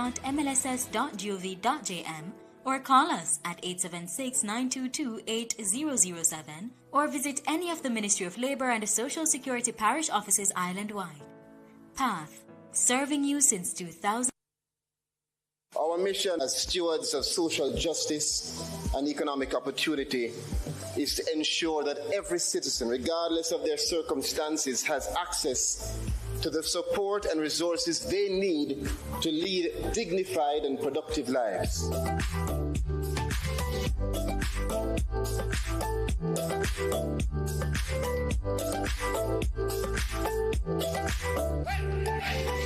www.mlss.gov.jm or call us at 876-922-8007 or visit any of the Ministry of Labour and Social Security parish offices island-wide. PATH, serving you since 2000. Our mission as stewards of social justice and economic opportunity is to ensure that every citizen, regardless of their circumstances, has access to the support and resources they need to lead dignified and productive lives.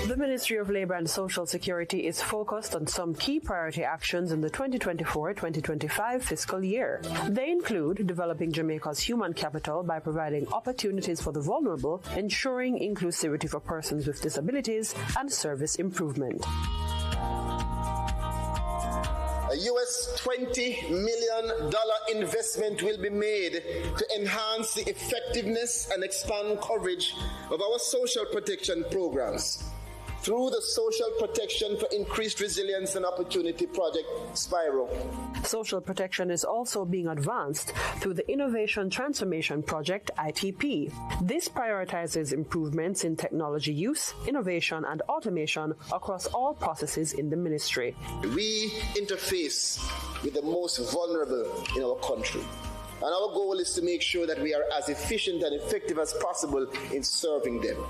The Ministry of Labour and Social Security is focused on some key priority actions in the 2024-2025 fiscal year. They include developing Jamaica's human capital by providing opportunities for the vulnerable, ensuring inclusivity for persons with disabilities, and service improvement. A US $20 million investment will be made to enhance the effectiveness and expand coverage of our social protection programs through the Social Protection for Increased Resilience and Opportunity Project, SPIRO. Social protection is also being advanced through the Innovation Transformation Project, ITP. This prioritizes improvements in technology use, innovation, and automation across all processes in the ministry. We interface with the most vulnerable in our country, and our goal is to make sure that we are as efficient and effective as possible in serving them.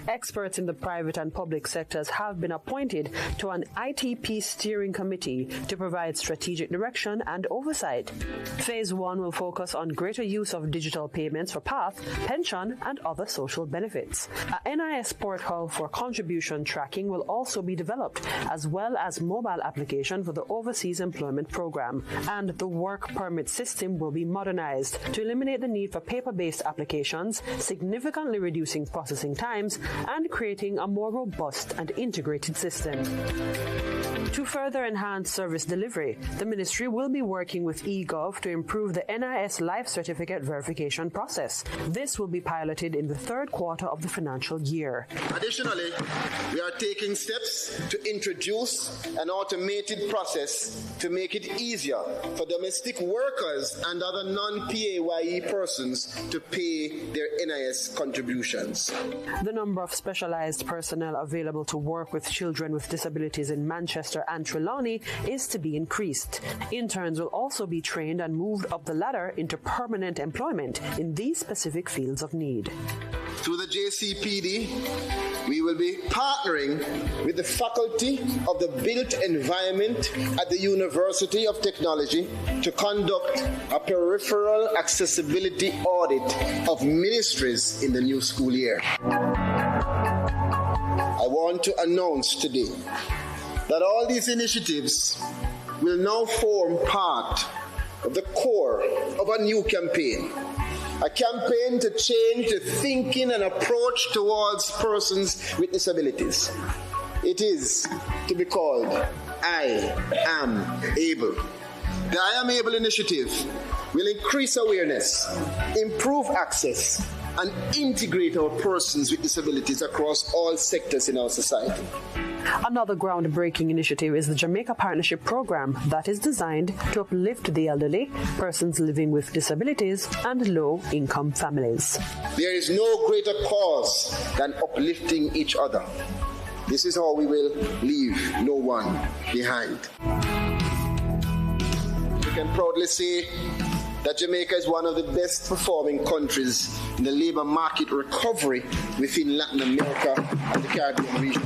Experts in the private and public sectors have been appointed to an ITP steering committee to provide strategic direction and oversight. Phase 1 will focus on greater use of digital payments for PATH, pension, and other social benefits. A NIS portal for contribution tracking will also be developed, as well as mobile application for the Overseas Employment Program. And the work permit system will be modernized to eliminate the need for paper-based applications, significantly reducing processing times and creating a more robust and integrated system. To further enhance service delivery, the ministry will be working with eGov to improve the NIS Life Certificate verification process. This will be piloted in the third quarter of the financial year. Additionally, we are taking steps to introduce an automated process to make it easier for domestic workers and other non-PAYE persons to pay their NIS contributions. The number of specialized personnel available to work with children with disabilities in Manchester and Trelawney is to be increased. Interns will also be trained and moved up the ladder into permanent employment in these specific fields of need. Through the JCPD, we will be partnering with the Faculty of the Built Environment at the University of Technology to conduct a peripheral accessibility audit of ministries in the new school year. I want to announce today that all these initiatives will now form part of the core of a new campaign. A campaign to change the thinking and approach towards persons with disabilities. It is to be called I Am Able. The I Am Able initiative will increase awareness, improve access, and integrate our persons with disabilities across all sectors in our society. Another groundbreaking initiative is the Jamaica Partnership Program that is designed to uplift the elderly, persons living with disabilities, and low-income families. There is no greater cause than uplifting each other. This is how we will leave no one behind. We can proudly say that Jamaica is one of the best performing countries in the labor market recovery within Latin America and the Caribbean region.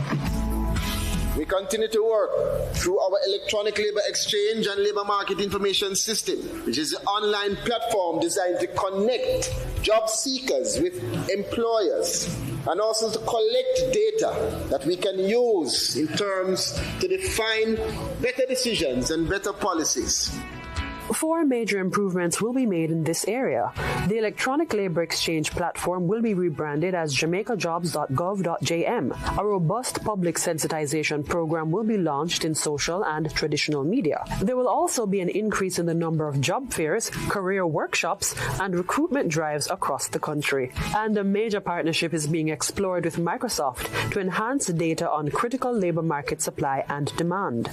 We continue to work through our electronic labor exchange and labor market information system, which is an online platform designed to connect job seekers with employers and also to collect data that we can use in terms to define better decisions and better policies. 4 major improvements will be made in this area. The electronic labor exchange platform will be rebranded as jamaicajobs.gov.jm. A robust public sensitization program will be launched in social and traditional media. There will also be an increase in the number of job fairs, career workshops, and recruitment drives across the country. And a major partnership is being explored with Microsoft to enhance data on critical labor market supply and demand.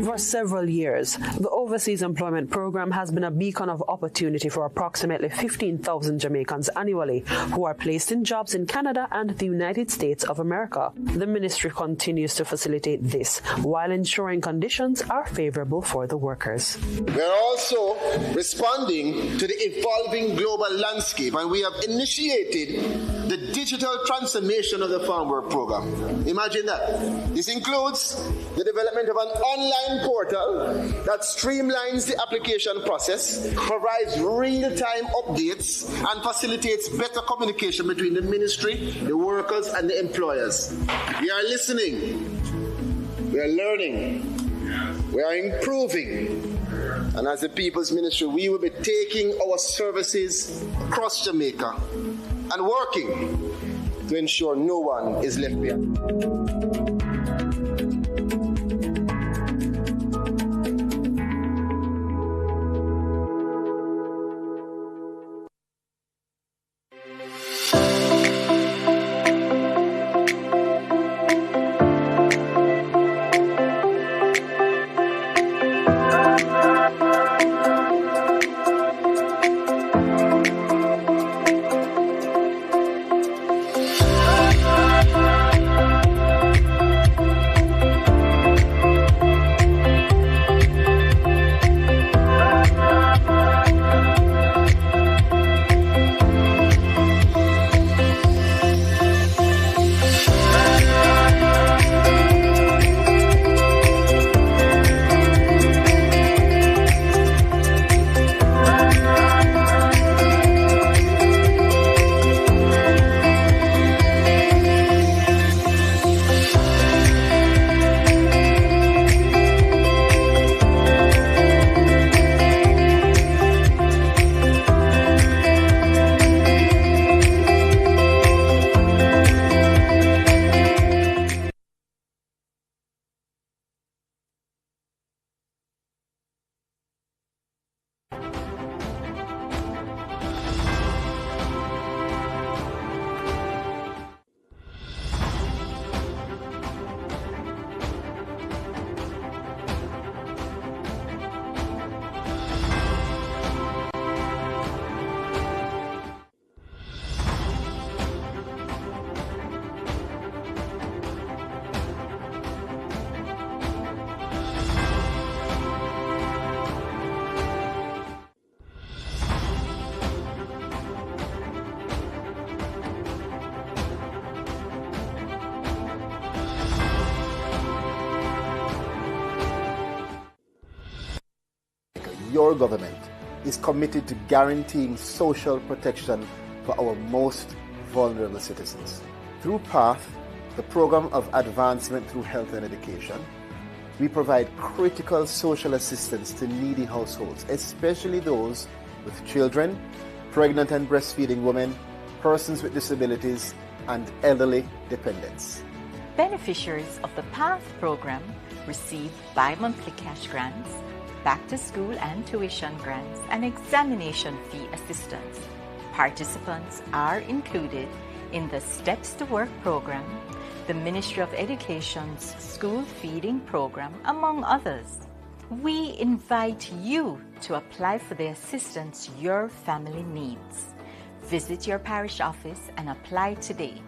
For several years, the Overseas Employment Program has been a beacon of opportunity for approximately 15,000 Jamaicans annually who are placed in jobs in Canada and the United States of America. The ministry continues to facilitate this while ensuring conditions are favorable for the workers. We are also responding to the evolving global landscape, and we have initiated the digital transformation of the Farm Work Program. Imagine that. This includes the development of an online portal that streamlines the application process, provides real-time updates, and facilitates better communication between the ministry, the workers, and the employers. We are listening, we are learning, we are improving, and as the People's Ministry, we will be taking our services across Jamaica and working to ensure no one is left behind. Your government is committed to guaranteeing social protection for our most vulnerable citizens. Through PATH, the Program of Advancement through Health and Education, we provide critical social assistance to needy households, especially those with children, pregnant and breastfeeding women, persons with disabilities, and elderly dependents. Beneficiaries of the PATH program receive bi-monthly cash grants, back-to-school and tuition grants, and examination fee assistance. Participants are included in the Steps to Work program, the Ministry of Education's school feeding program, among others. We invite you to apply for the assistance your family needs. Visit your parish office and apply today.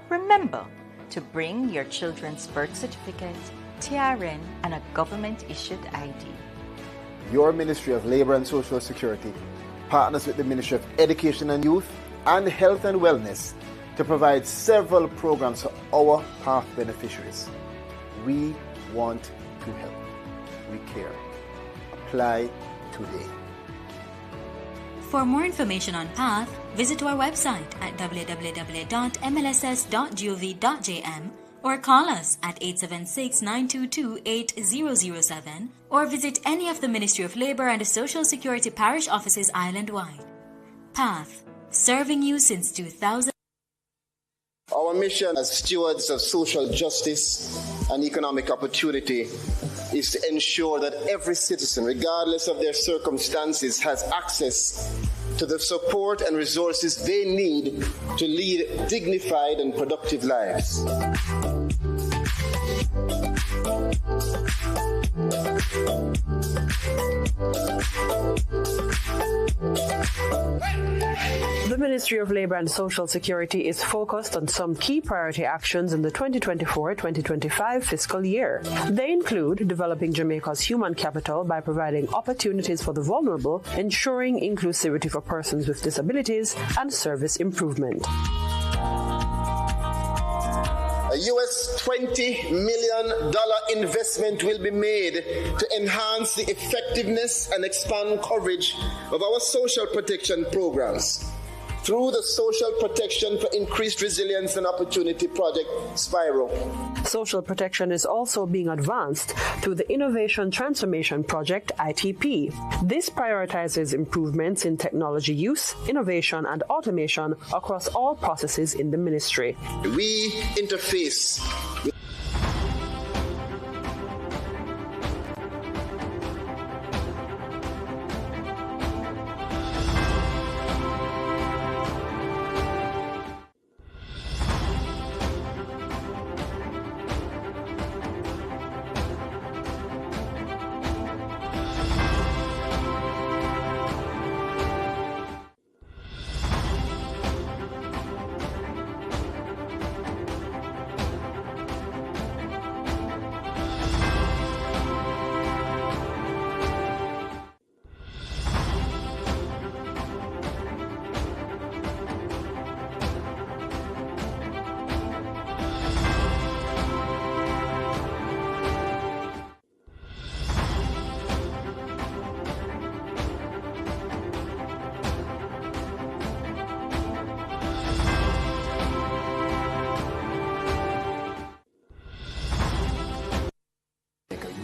Remember to bring your children's birth certificate, TRN, and a government-issued ID. Your Ministry of Labour and Social Security partners with the Ministry of Education and Youth and Health and Wellness to provide several programs for our PATH beneficiaries. We want to help. We care. Apply today. For more information on PATH, visit our website at www.mlss.gov.jm or call us at 876-922-8007 or visit any of the Ministry of Labour and Social Security parish offices island-wide. PATH, serving you since 2000. Our mission as stewards of social justice and economic opportunity is to ensure that every citizen, regardless of their circumstances, has access to the support and resources they need to lead dignified and productive lives. The Ministry of Labour and Social Security is focused on some key priority actions in the 2024-2025 fiscal year. They include developing Jamaica's human capital by providing opportunities for the vulnerable, ensuring inclusivity for persons with disabilities, and service improvement. A US $20 million investment will be made to enhance the effectiveness and expand coverage of our social protection programs through the Social Protection for Increased Resilience and Opportunity Project, SPIRO. Social protection is also being advanced through the Innovation Transformation Project, ITP. This prioritizes improvements in technology use, innovation, and automation across all processes in the ministry. We interface with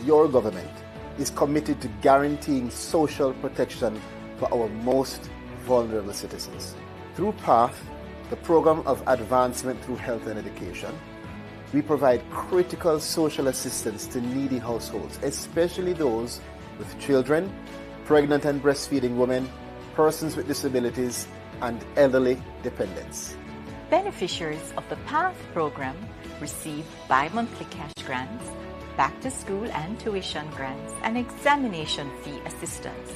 your government is committed to guaranteeing social protection for our most vulnerable citizens. Through PATH, the Program of Advancement through Health and Education, we provide critical social assistance to needy households, especially those with children, pregnant and breastfeeding women, persons with disabilities, and elderly dependents. Beneficiaries of the PATH program receive bi-monthly cash grants, back-to-school and tuition grants, and examination fee assistance.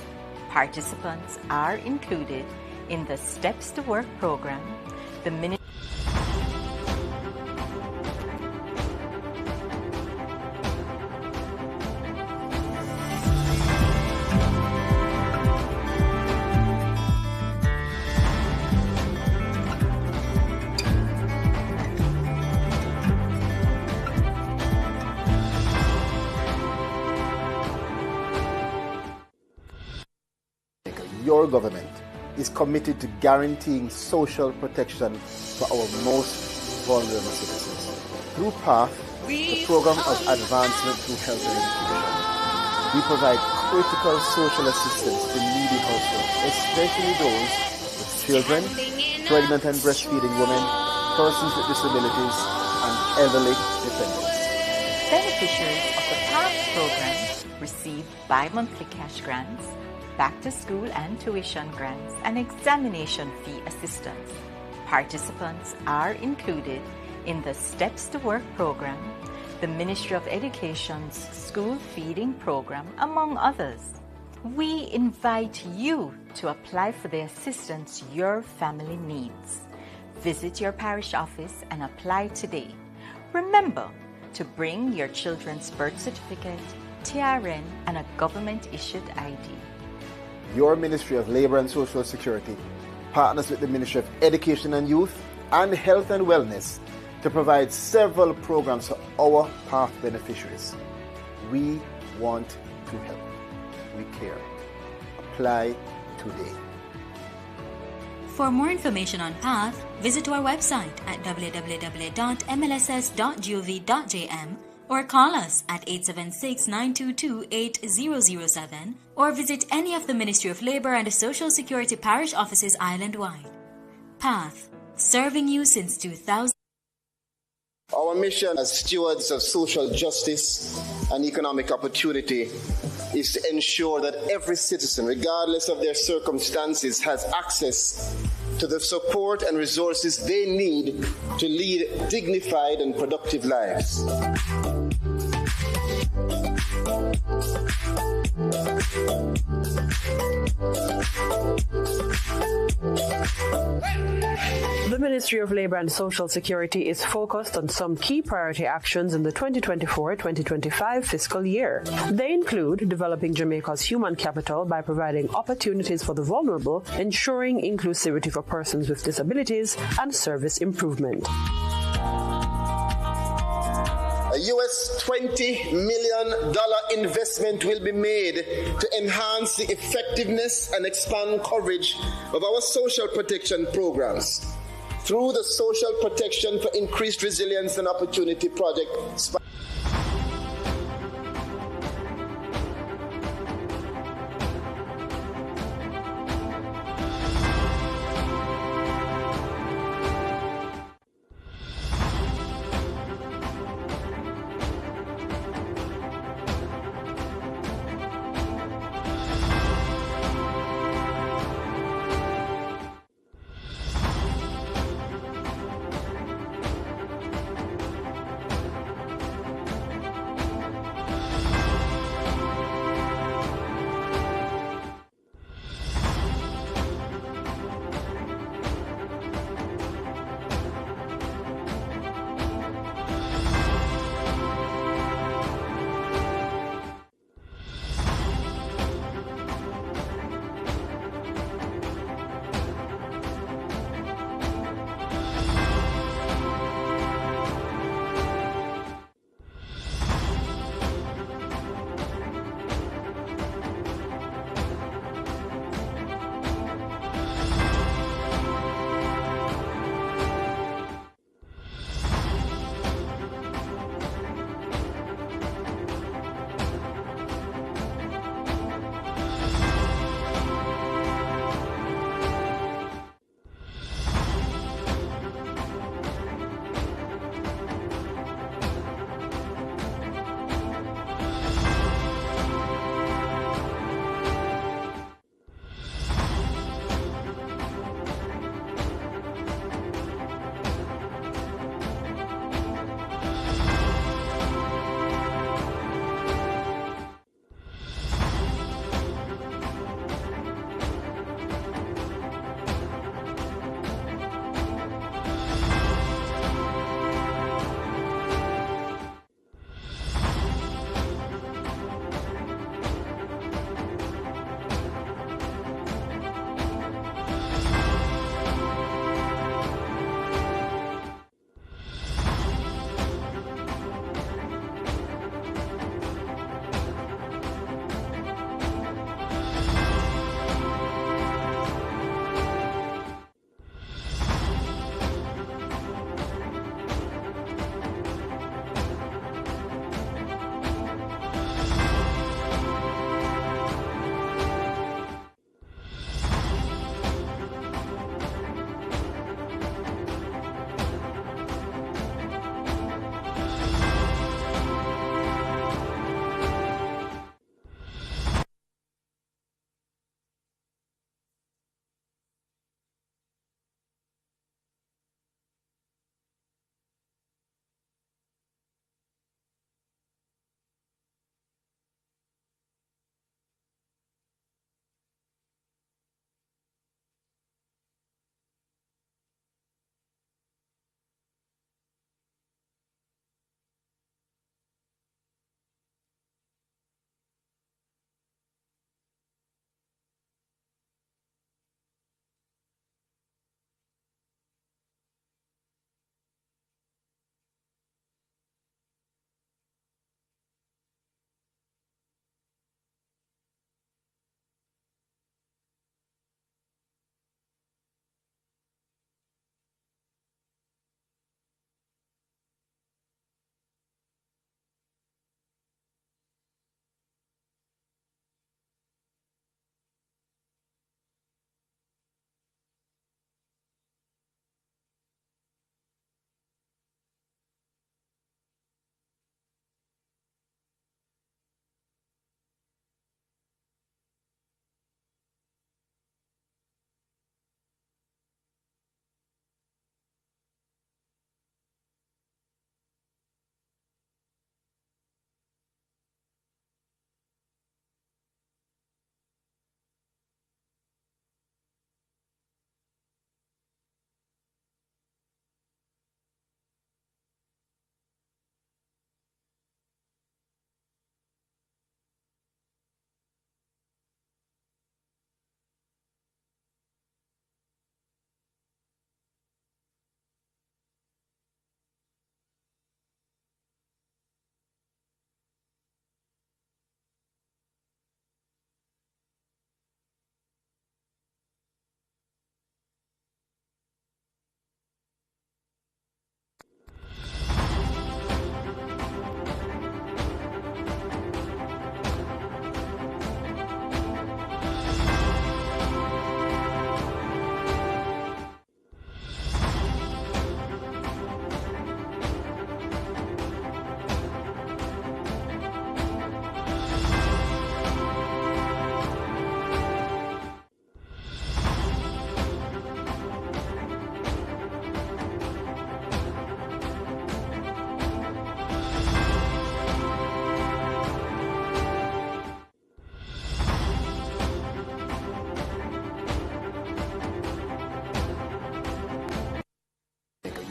Participants are included in the Steps to Work program, the Your government is committed to guaranteeing social protection for our most vulnerable citizens. Through PATH, the Program of Advancement through Health and Education, we provide critical social assistance to needy households, especially those with children, pregnant and breastfeeding women, persons with disabilities, and elderly dependents. Beneficiaries of the PATH program receive bi-monthly cash grants, back-to-school and tuition grants, and examination fee assistance. Participants are included in the Steps to Work program, the Ministry of Education's school feeding program, among others. We invite you to apply for the assistance your family needs. Visit your parish office and apply today. Remember to bring your children's birth certificate, TRN, and a government-issued ID. Your Ministry of Labour and Social Security partners with the Ministry of Education and Youth and Health and Wellness to provide several programs for our PATH beneficiaries. We want to help. We care. Apply today. For more information on PATH, visit our website at www.mlss.gov.jm or call us at 876-922-8007 or visit any of the Ministry of Labour and Social Security parish offices island-wide. PATH, serving you since 2000. Our mission as stewards of social justice and economic opportunity is to ensure that every citizen, regardless of their circumstances, has access to the support and resources they need to lead dignified and productive lives. The Ministry of Labour and Social Security is focused on some key priority actions in the 2024-2025 fiscal year. They include developing Jamaica's human capital by providing opportunities for the vulnerable, ensuring inclusivity for persons with disabilities, and service improvement. A US $20 million investment will be made to enhance the effectiveness and expand coverage of our social protection programs through the Social Protection for Increased Resilience and Opportunity Project.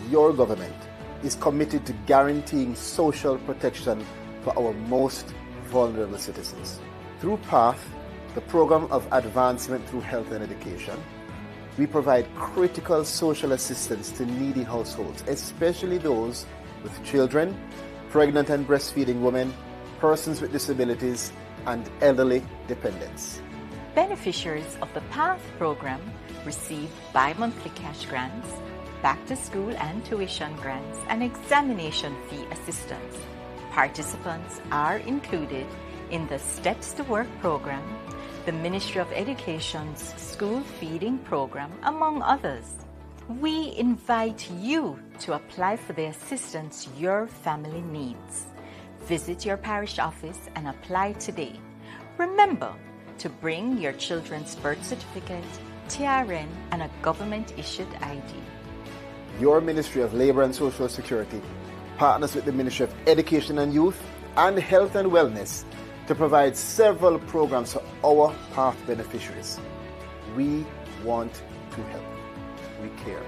your government is committed to guaranteeing social protection for our most vulnerable citizens. Through PATH, the Program of Advancement through Health and Education, we provide critical social assistance to needy households, especially those with children, pregnant and breastfeeding women, persons with disabilities, and elderly dependents. Beneficiaries of the PATH program receive bi-monthly cash grants, back-to-school and tuition grants, and examination fee assistance. Participants are included in the Steps to Work program, the Ministry of Education's School Feeding Program, among others. We invite you to apply for the assistance your family needs. Visit your parish office and apply today. Remember to bring your children's birth certificate, TRN, and a government-issued ID. Your Ministry of Labour and Social Security partners with the Ministry of Education and Youth and Health and Wellness to provide several programs for our PATH beneficiaries. We want to help. We care.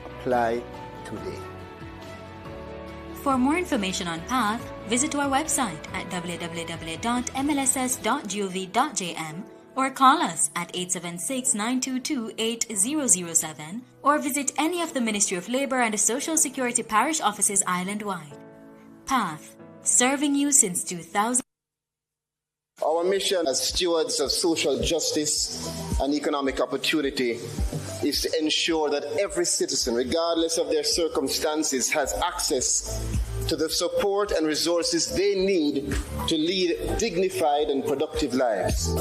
Apply today. For more information on PATH, visit our website at www.mlss.gov.jm or call us at 876-922-8007 or visit any of the Ministry of Labour and Social Security parish offices island-wide. PATH, serving you since 2000. Our mission as stewards of social justice and economic opportunity is to ensure that every citizen, regardless of their circumstances, has access to the support and resources they need to lead dignified and productive lives.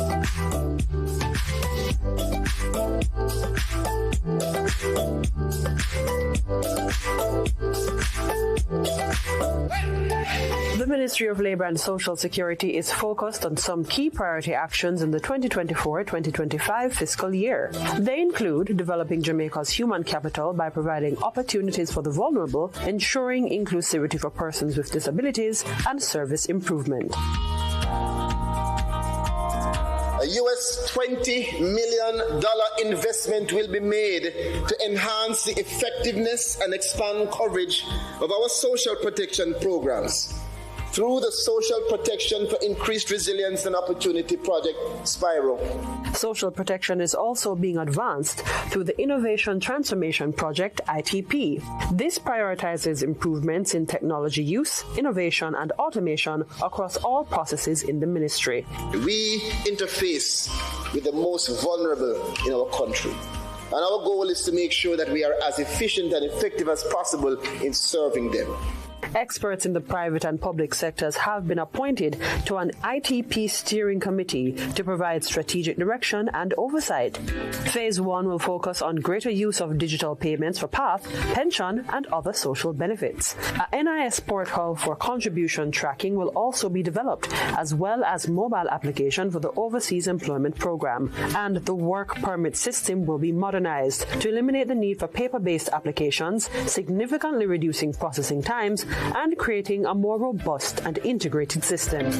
The Ministry of Labour and Social Security is focused on some key priority actions in the 2024-2025 fiscal year. They include developing Jamaica's human capital by providing opportunities for the vulnerable, ensuring inclusivity for persons with disabilities, and service improvement. A US $20 million investment will be made to enhance the effectiveness and expand coverage of our social protection programs through the Social Protection for Increased Resilience and Opportunity Project, SPIRO. Social protection is also being advanced through the Innovation Transformation Project, ITP. This prioritizes improvements in technology use, innovation, and automation across all processes in the ministry. We interface with the most vulnerable in our country, and our goal is to make sure that we are as efficient and effective as possible in serving them. Experts in the private and public sectors have been appointed to an ITP steering committee to provide strategic direction and oversight. Phase 1 will focus on greater use of digital payments for PATH, pension, and other social benefits. A NIS portal for contribution tracking will also be developed, as well as mobile application for the Overseas Employment Program. And the work permit system will be modernized to eliminate the need for paper-based applications, significantly reducing processing times and creating a more robust and integrated system.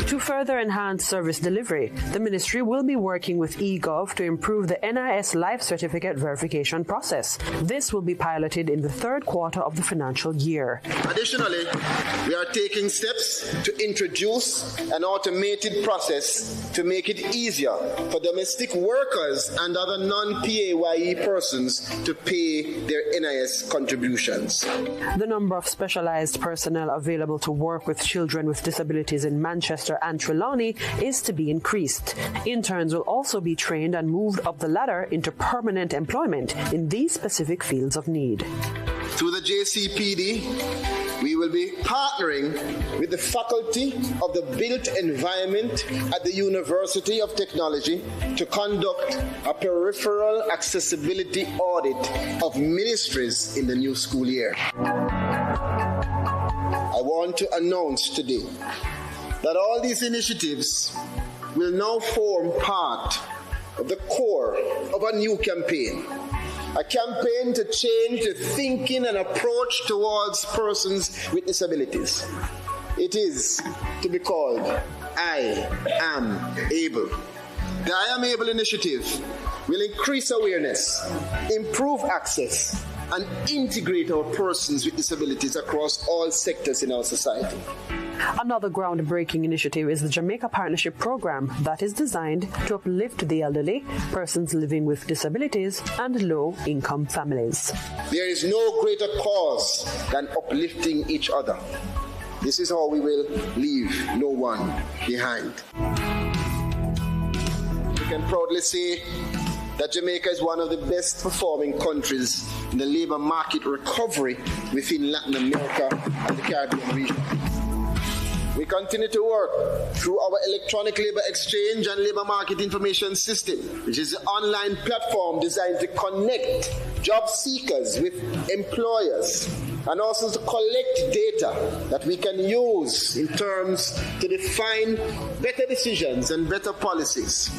To further enhance service delivery, the ministry will be working with eGov to improve the NIS Life Certificate verification process. This will be piloted in the third quarter of the financial year. Additionally, we are taking steps to introduce an automated process to make it easier for domestic workers and other non-PAYE persons to pay their NIS contributions. The number of specialized personnel available to work with children with disabilities in Manchester and Trelawney is to be increased. Interns will also be trained and moved up the ladder into permanent employment in these specific fields of need. Through the JCPD, we will be partnering with the Faculty of the Built Environment at the University of Technology to conduct a peripheral accessibility audit of ministries in the new school year. I want to announce today that all these initiatives will now form part of the core of a new campaign. A campaign to change the thinking and approach towards persons with disabilities. It is to be called I Am Able. The I Am Able initiative will increase awareness, improve access, and integrate our persons with disabilities across all sectors in our society. Another groundbreaking initiative is the Jamaica Partnership Program that is designed to uplift the elderly, persons living with disabilities, and low-income families. There is no greater cause than uplifting each other. This is how we will leave no one behind. We can proudly say that Jamaica is one of the best performing countries in the labor market recovery within Latin America and the Caribbean region. We continue to work through our electronic labor exchange and labor market information system, which is an online platform designed to connect job seekers with employers and also to collect data that we can use in terms to define better decisions and better policies.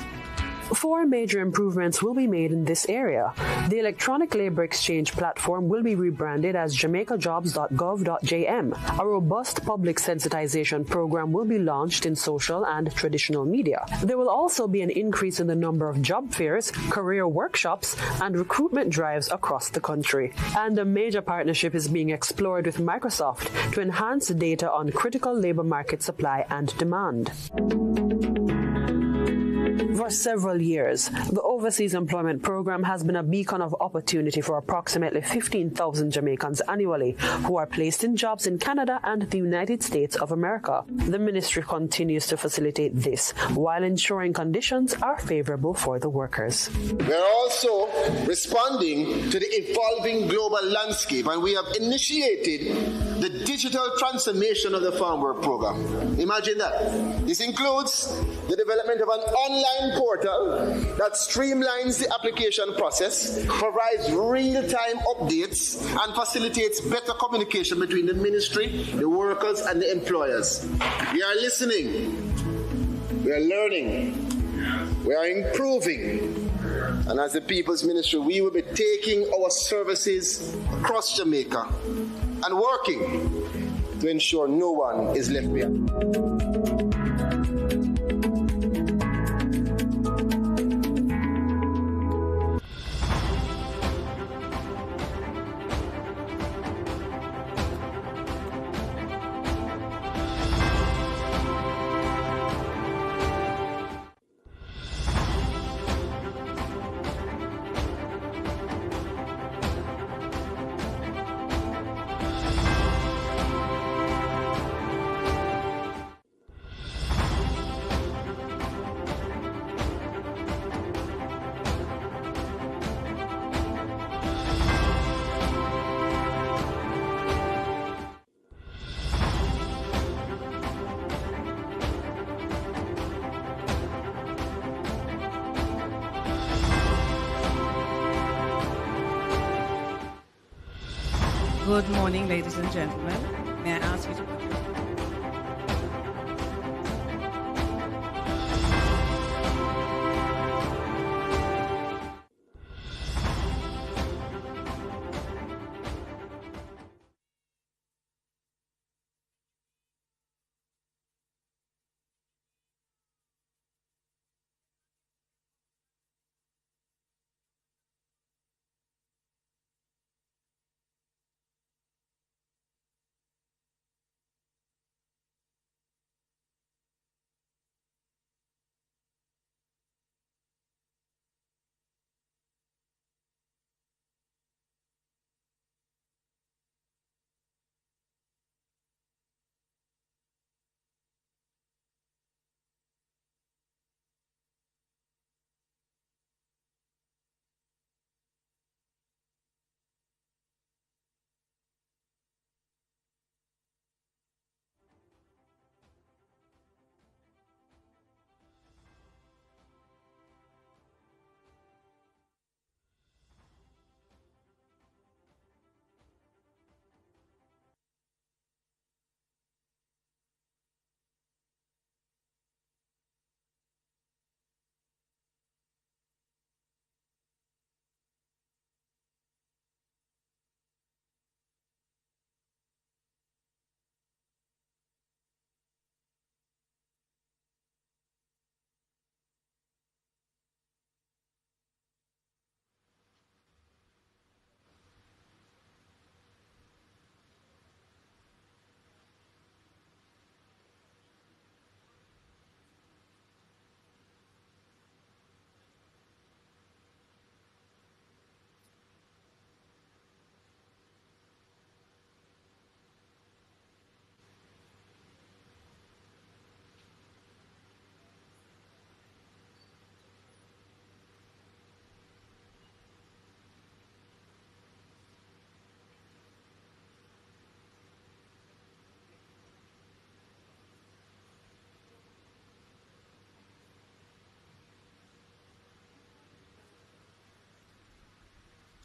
4 major improvements will be made in this area. The electronic labor exchange platform will be rebranded as jamaicajobs.gov.jm. A robust public sensitization program will be launched in social and traditional media. There will also be an increase in the number of job fairs, career workshops, and recruitment drives across the country. And a major partnership is being explored with Microsoft to enhance data on critical labor market supply and demand. For several years, the Overseas Employment Program has been a beacon of opportunity for approximately 15,000 Jamaicans annually who are placed in jobs in Canada and the United States of America. The ministry continues to facilitate this while ensuring conditions are favorable for the workers. We are also responding to the evolving global landscape, and we have initiated the digital transformation of the Farm Work Program. Imagine that. This includes the development of an online portal that streamlines the application process, provides real-time updates, and facilitates better communication between the ministry, the workers, and the employers. We are listening. We are learning. We are improving. And as the People's Ministry, we will be taking our services across Jamaica and working to ensure no one is left behind. Good morning, ladies and gentlemen. May I ask you to put your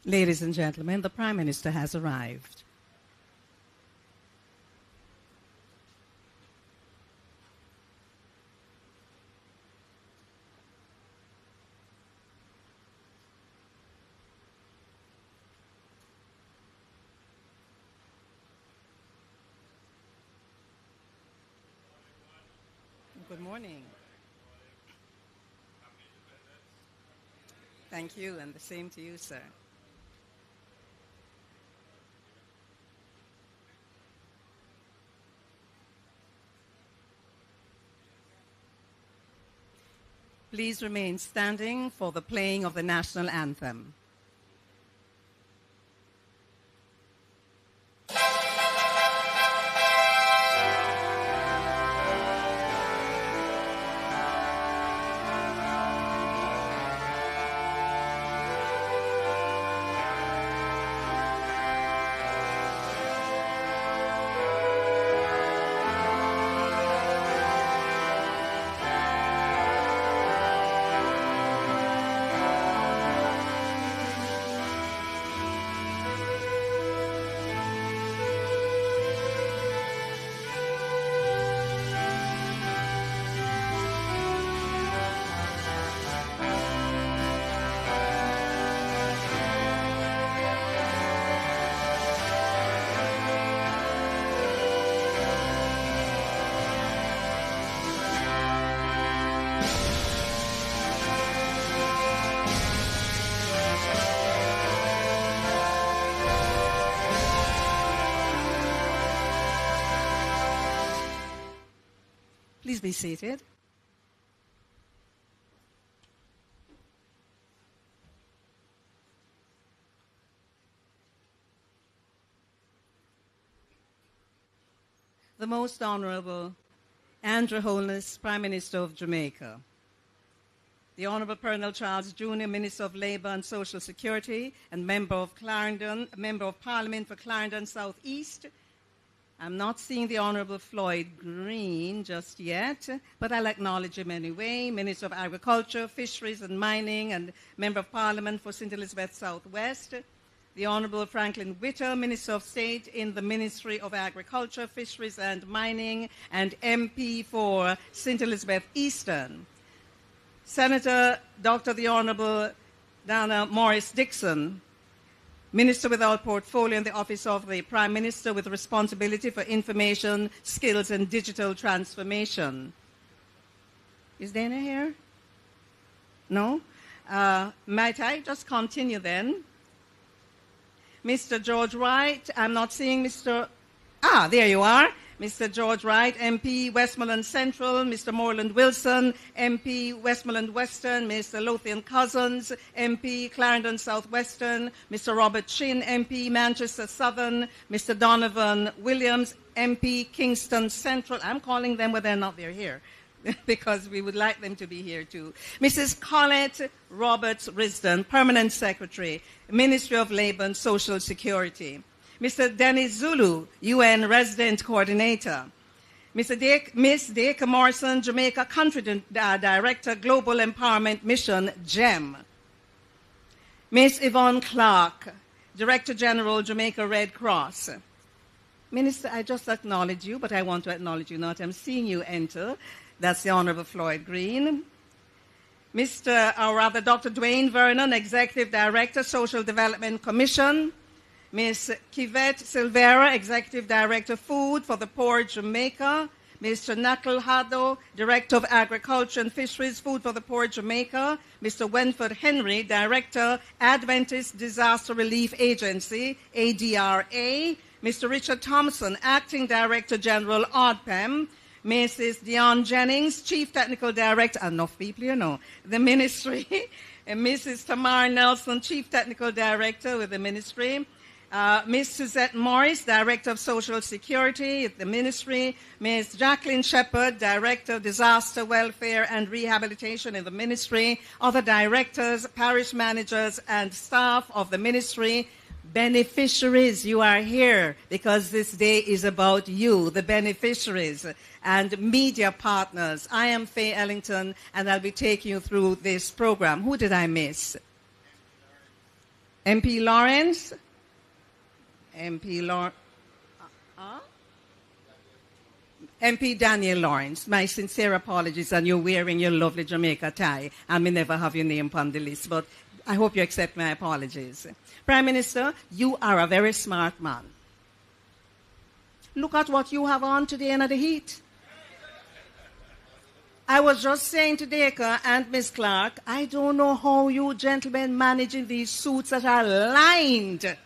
Ladies and gentlemen, the Prime Minister has arrived. Good morning. Thank you, and the same to you, sir. Please remain standing for the playing of the national anthem. Please be seated. The Most Honorable Andrew Holness, Prime Minister of Jamaica. The Honorable Colonel Charles Jr., Minister of Labour and Social Security and Member of Parliament for Clarendon South East. I'm not seeing the Honorable Floyd Green just yet, but I'll acknowledge him anyway. Minister of Agriculture, Fisheries and Mining and Member of Parliament for St. Elizabeth Southwest. The Honorable Franklin Witter, Minister of State in the Ministry of Agriculture, Fisheries and Mining and MP for St. Elizabeth Eastern. Senator Dr. the Honorable Dana Morris Dixon, Minister without portfolio in the Office of the Prime Minister with responsibility for information, skills, and digital transformation. Is Dana here? No? Might I just continue then? Mr. George Wright, I'm not seeing Mr. There you are. Mr. George Wright, MP, Westmoreland Central, Mr. Moreland Wilson, MP, Westmoreland Western, Mr. Lothian Cousins, MP, Clarendon Southwestern, Mr. Robert Chin, MP, Manchester Southern, Mr. Donovan Williams, MP, Kingston Central. I'm calling them when they're not, they're here, because we would like them to be here too. Mrs. Colette Roberts Risdon, Permanent Secretary, Ministry of Labour and Social Security. Mr. Dennis Zulu, UN Resident Coordinator. Miss Dacre Morrison, Jamaica Country Director, Global Empowerment Mission, GEM. Miss Yvonne Clark, Director General, Jamaica Red Cross. Minister, I just acknowledge you, but I want to acknowledge you not. I'm seeing you enter. That's the Honorable Floyd Green. Dr. Dwayne Vernon, Executive Director, Social Development Commission. Ms. Kivette Silvera, Executive Director, Food for the Poor, Jamaica. Mr. Knuckle Haddo, Director of Agriculture and Fisheries, Food for the Poor, Jamaica. Mr. Wenford Henry, Director, Adventist Disaster Relief Agency, ADRA. Mr. Richard Thompson, Acting Director General, ODPEM. Mrs. Dion Jennings, Chief Technical Director, enough people, you know, the ministry. And Mrs. Tamar Nelson, Chief Technical Director with the ministry. Ms. Suzette Morris, Director of Social Security at the Ministry. Ms. Jacqueline Shepherd, Director of Disaster Welfare and Rehabilitation in the Ministry. Other directors, parish managers, and staff of the Ministry. Beneficiaries, you are here because this day is about you, the beneficiaries, and media partners. I am Faye Ellington, and I'll be taking you through this program. Who did I miss? MP Lawrence. MP Lawrence. MP Daniel Lawrence, my sincere apologies, and you're wearing your lovely Jamaica tie. I may never have your name on the list, but I hope you accept my apologies. Prime Minister, you are a very smart man. Look at what you have on today under the heat. I was just saying to Dacre and Miss Clark, I don't know how you gentlemen manage in these suits that are lined.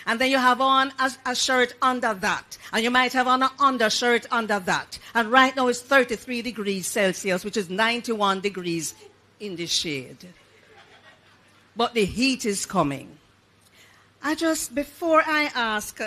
And then you have on a shirt under that. And you might have on an undershirt under that. And right now it's 33 degrees Celsius, which is 91 degrees in the shade. But the heat is coming. Before I ask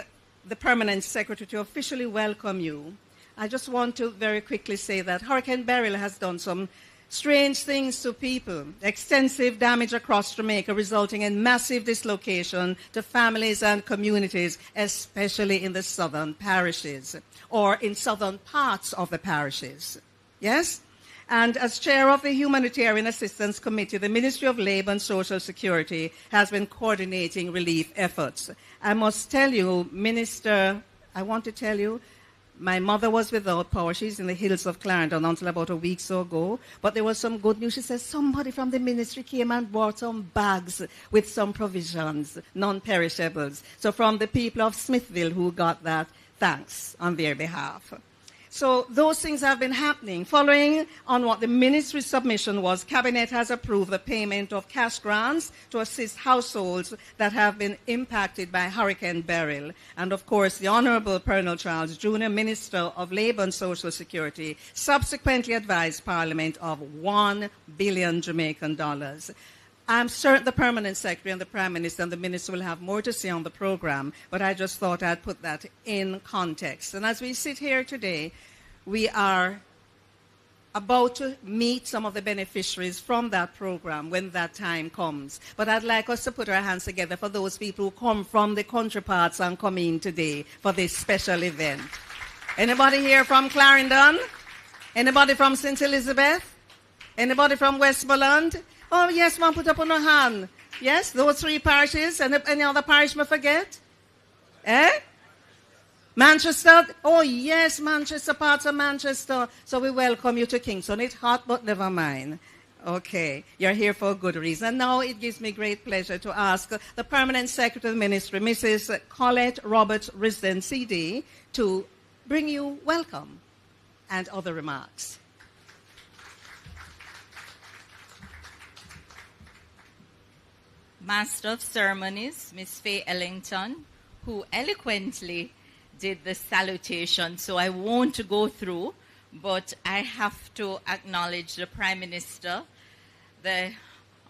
the Permanent Secretary to officially welcome you, I just want to very quickly say that Hurricane Beryl has done some strange things to people, extensive damage across Jamaica, resulting in massive dislocation to families and communities, especially in the southern parishes, or in southern parts of the parishes. Yes? And as chair of the Humanitarian Assistance Committee, the Ministry of Labour and Social Security has been coordinating relief efforts. I must tell you, Minister, I want to tell you, my mother was without power. She's in the hills of Clarendon until about a week or so ago. But there was some good news. She says somebody from the ministry came and brought some bags with some provisions, non-perishables. So from the people of Smithville who got that, thanks on their behalf. So those things have been happening. Following on what the ministry's submission was, Cabinet has approved the payment of cash grants to assist households that have been impacted by Hurricane Beryl. And of course, the Honorable Colonel Charles Jr., Minister of Labour and Social Security, subsequently advised Parliament of $1 billion Jamaican dollars. I'm certain the Permanent Secretary and the Prime Minister and the Minister will have more to say on the program, but I just thought I'd put that in context. And as we sit here today, we are about to meet some of the beneficiaries from that program when that time comes. But I'd like us to put our hands together for those people who come from the country parts and come in today for this special event. Anybody here from Clarendon? Anybody from St. Elizabeth? Anybody from Westmoreland? Oh, yes, man, put up on a hand. Yes, those three parishes. And any other parish we forget? Eh? Manchester? Oh, yes, Manchester, parts of Manchester. So we welcome you to Kingston. It's hot, but never mind. Okay, you're here for a good reason. Now it gives me great pleasure to ask the Permanent Secretary of the Ministry, Mrs. Colette Roberts-Risden, CD, to bring you welcome and other remarks. Master of Ceremonies, Miss Faye Ellington, who eloquently did the salutation, so I won't go through, but I have to acknowledge the Prime Minister, the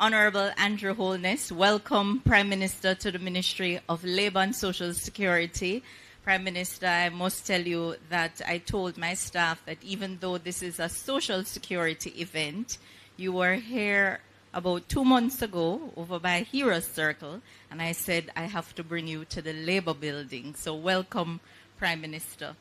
Honorable Andrew Holness. Welcome, Prime Minister, to the Ministry of Labour and Social Security. Prime Minister, I must tell you that I told my staff that even though this is a social security event, you were here about 2 months ago over by Heroes Circle, and I said I have to bring you to the Labour building. So welcome, Prime Minister.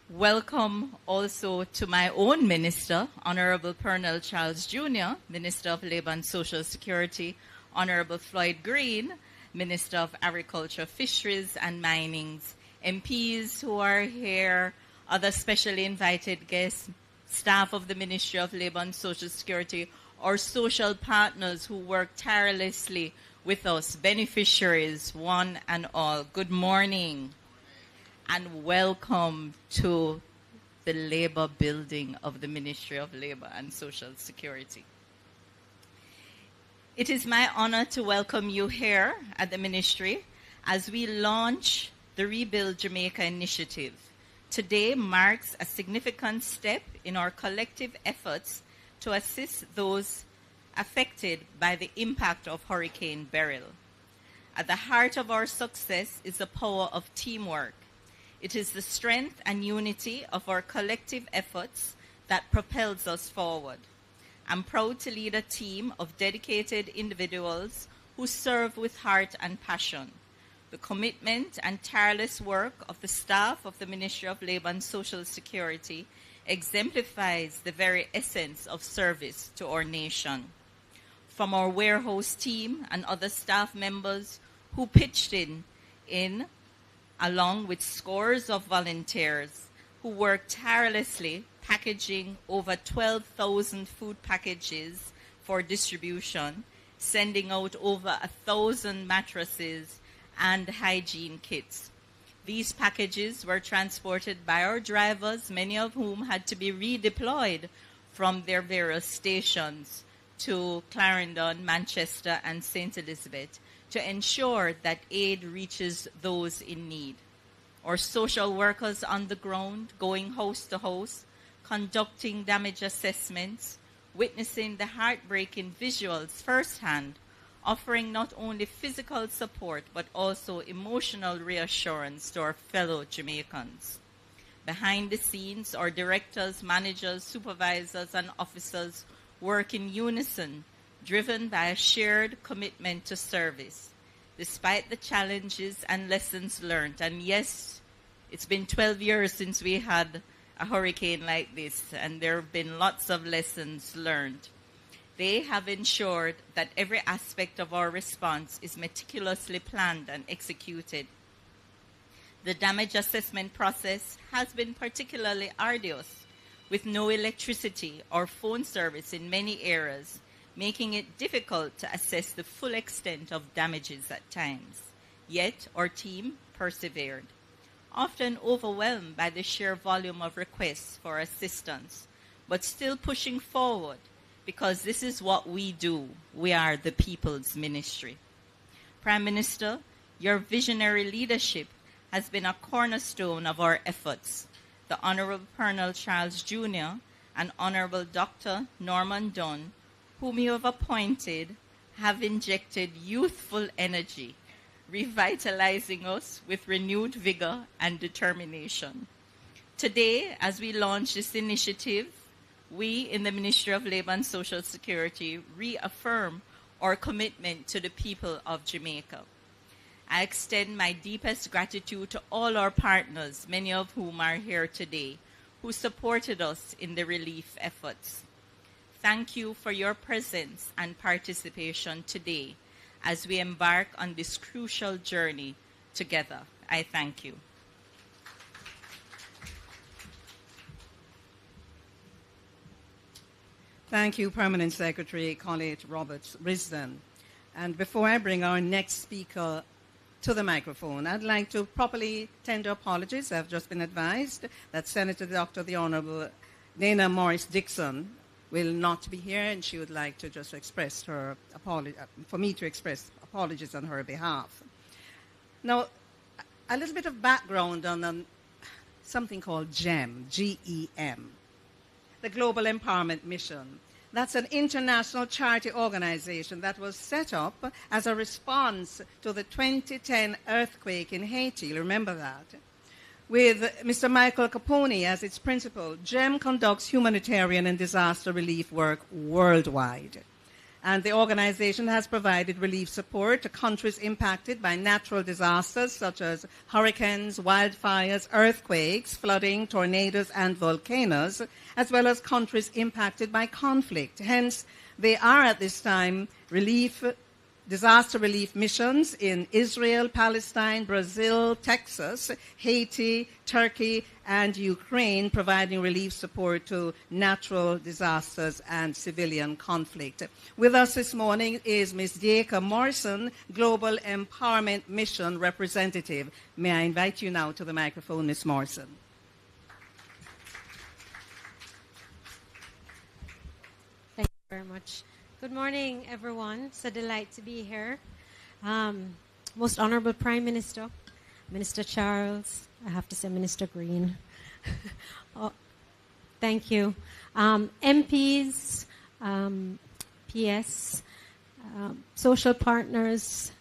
Welcome also to my own minister, Honorable Colonel Charles Jr., Minister of Labour and Social Security, Honorable Floyd Green, Minister of Agriculture, Fisheries and Minings, MPs who are here, other specially invited guests, staff of the Ministry of Labour and Social Security, our social partners who work tirelessly with us, beneficiaries, one and all. Good morning and welcome to the Labour building of the Ministry of Labour and Social Security. It is my honor to welcome you here at the Ministry as we launch the Rebuild Jamaica initiative. Today marks a significant step in our collective efforts to assist those affected by the impact of Hurricane Beryl. At the heart of our success is the power of teamwork. It is the strength and unity of our collective efforts that propels us forward. I'm proud to lead a team of dedicated individuals who serve with heart and passion. The commitment and tireless work of the staff of the Ministry of Labour and Social Security exemplifies the very essence of service to our nation. From our warehouse team and other staff members who pitched in along with scores of volunteers who worked tirelessly packaging over 12,000 food packages for distribution, sending out over 1,000 mattresses and hygiene kits. These packages were transported by our drivers, many of whom had to be redeployed from their various stations to Clarendon, Manchester, and St. Elizabeth to ensure that aid reaches those in need. Our social workers on the ground, going house to house, conducting damage assessments, witnessing the heartbreaking visuals firsthand, offering not only physical support but also emotional reassurance to our fellow Jamaicans. Behind the scenes, our directors, managers, supervisors, and officers work in unison, driven by a shared commitment to service, despite the challenges and lessons learned. And yes, it's been 12 years since we had a hurricane like this, and there have been lots of lessons learned. They have ensured that every aspect of our response is meticulously planned and executed. The damage assessment process has been particularly arduous, with no electricity or phone service in many areas, making it difficult to assess the full extent of damages at times. Yet our team persevered, often overwhelmed by the sheer volume of requests for assistance, but still pushing forward, because this is what we do. We are the people's ministry. Prime Minister, your visionary leadership has been a cornerstone of our efforts. The Honorable Colonel Charles Jr. and Honorable Dr. Norman Dunn, whom you have appointed, have injected youthful energy, revitalizing us with renewed vigor and determination. Today, as we launch this initiative, we in the Ministry of Labour and Social Security reaffirm our commitment to the people of Jamaica. I extend my deepest gratitude to all our partners, many of whom are here today, who supported us in the relief efforts. Thank you for your presence and participation today as we embark on this crucial journey together. I thank you. Thank you, Permanent Secretary Colette Roberts-Risdon. And before I bring our next speaker to the microphone, I'd like to properly tender apologies. I've just been advised that Senator Dr. the Honorable Dana Morris-Dixon will not be here, and she would like to just express her apology, for me to express apologies on her behalf. Now, a little bit of background on something called GEM, G-E-M, the Global Empowerment Mission. That's an international charity organization that was set up as a response to the 2010 earthquake in Haiti. You remember that? With Mr. Michael Capone as its principal, GEM conducts humanitarian and disaster relief work worldwide. And the organization has provided relief support to countries impacted by natural disasters such as hurricanes, wildfires, earthquakes, flooding, tornadoes, and volcanoes, as well as countries impacted by conflict. Hence, they are at this time disaster relief missions in Israel, Palestine, Brazil, Texas, Haiti, Turkey, and Ukraine, providing relief support to natural disasters and civilian conflict. With us this morning is Ms. Dacre Morrison, Global Empowerment Mission Representative. May I invite you now to the microphone, Ms. Morrison. Thank you very much. Good morning, everyone. It's a delight to be here. Most Honorable Prime Minister, Minister Charles, I have to say Minister Green. Oh, thank you. MPs, PS, social partners,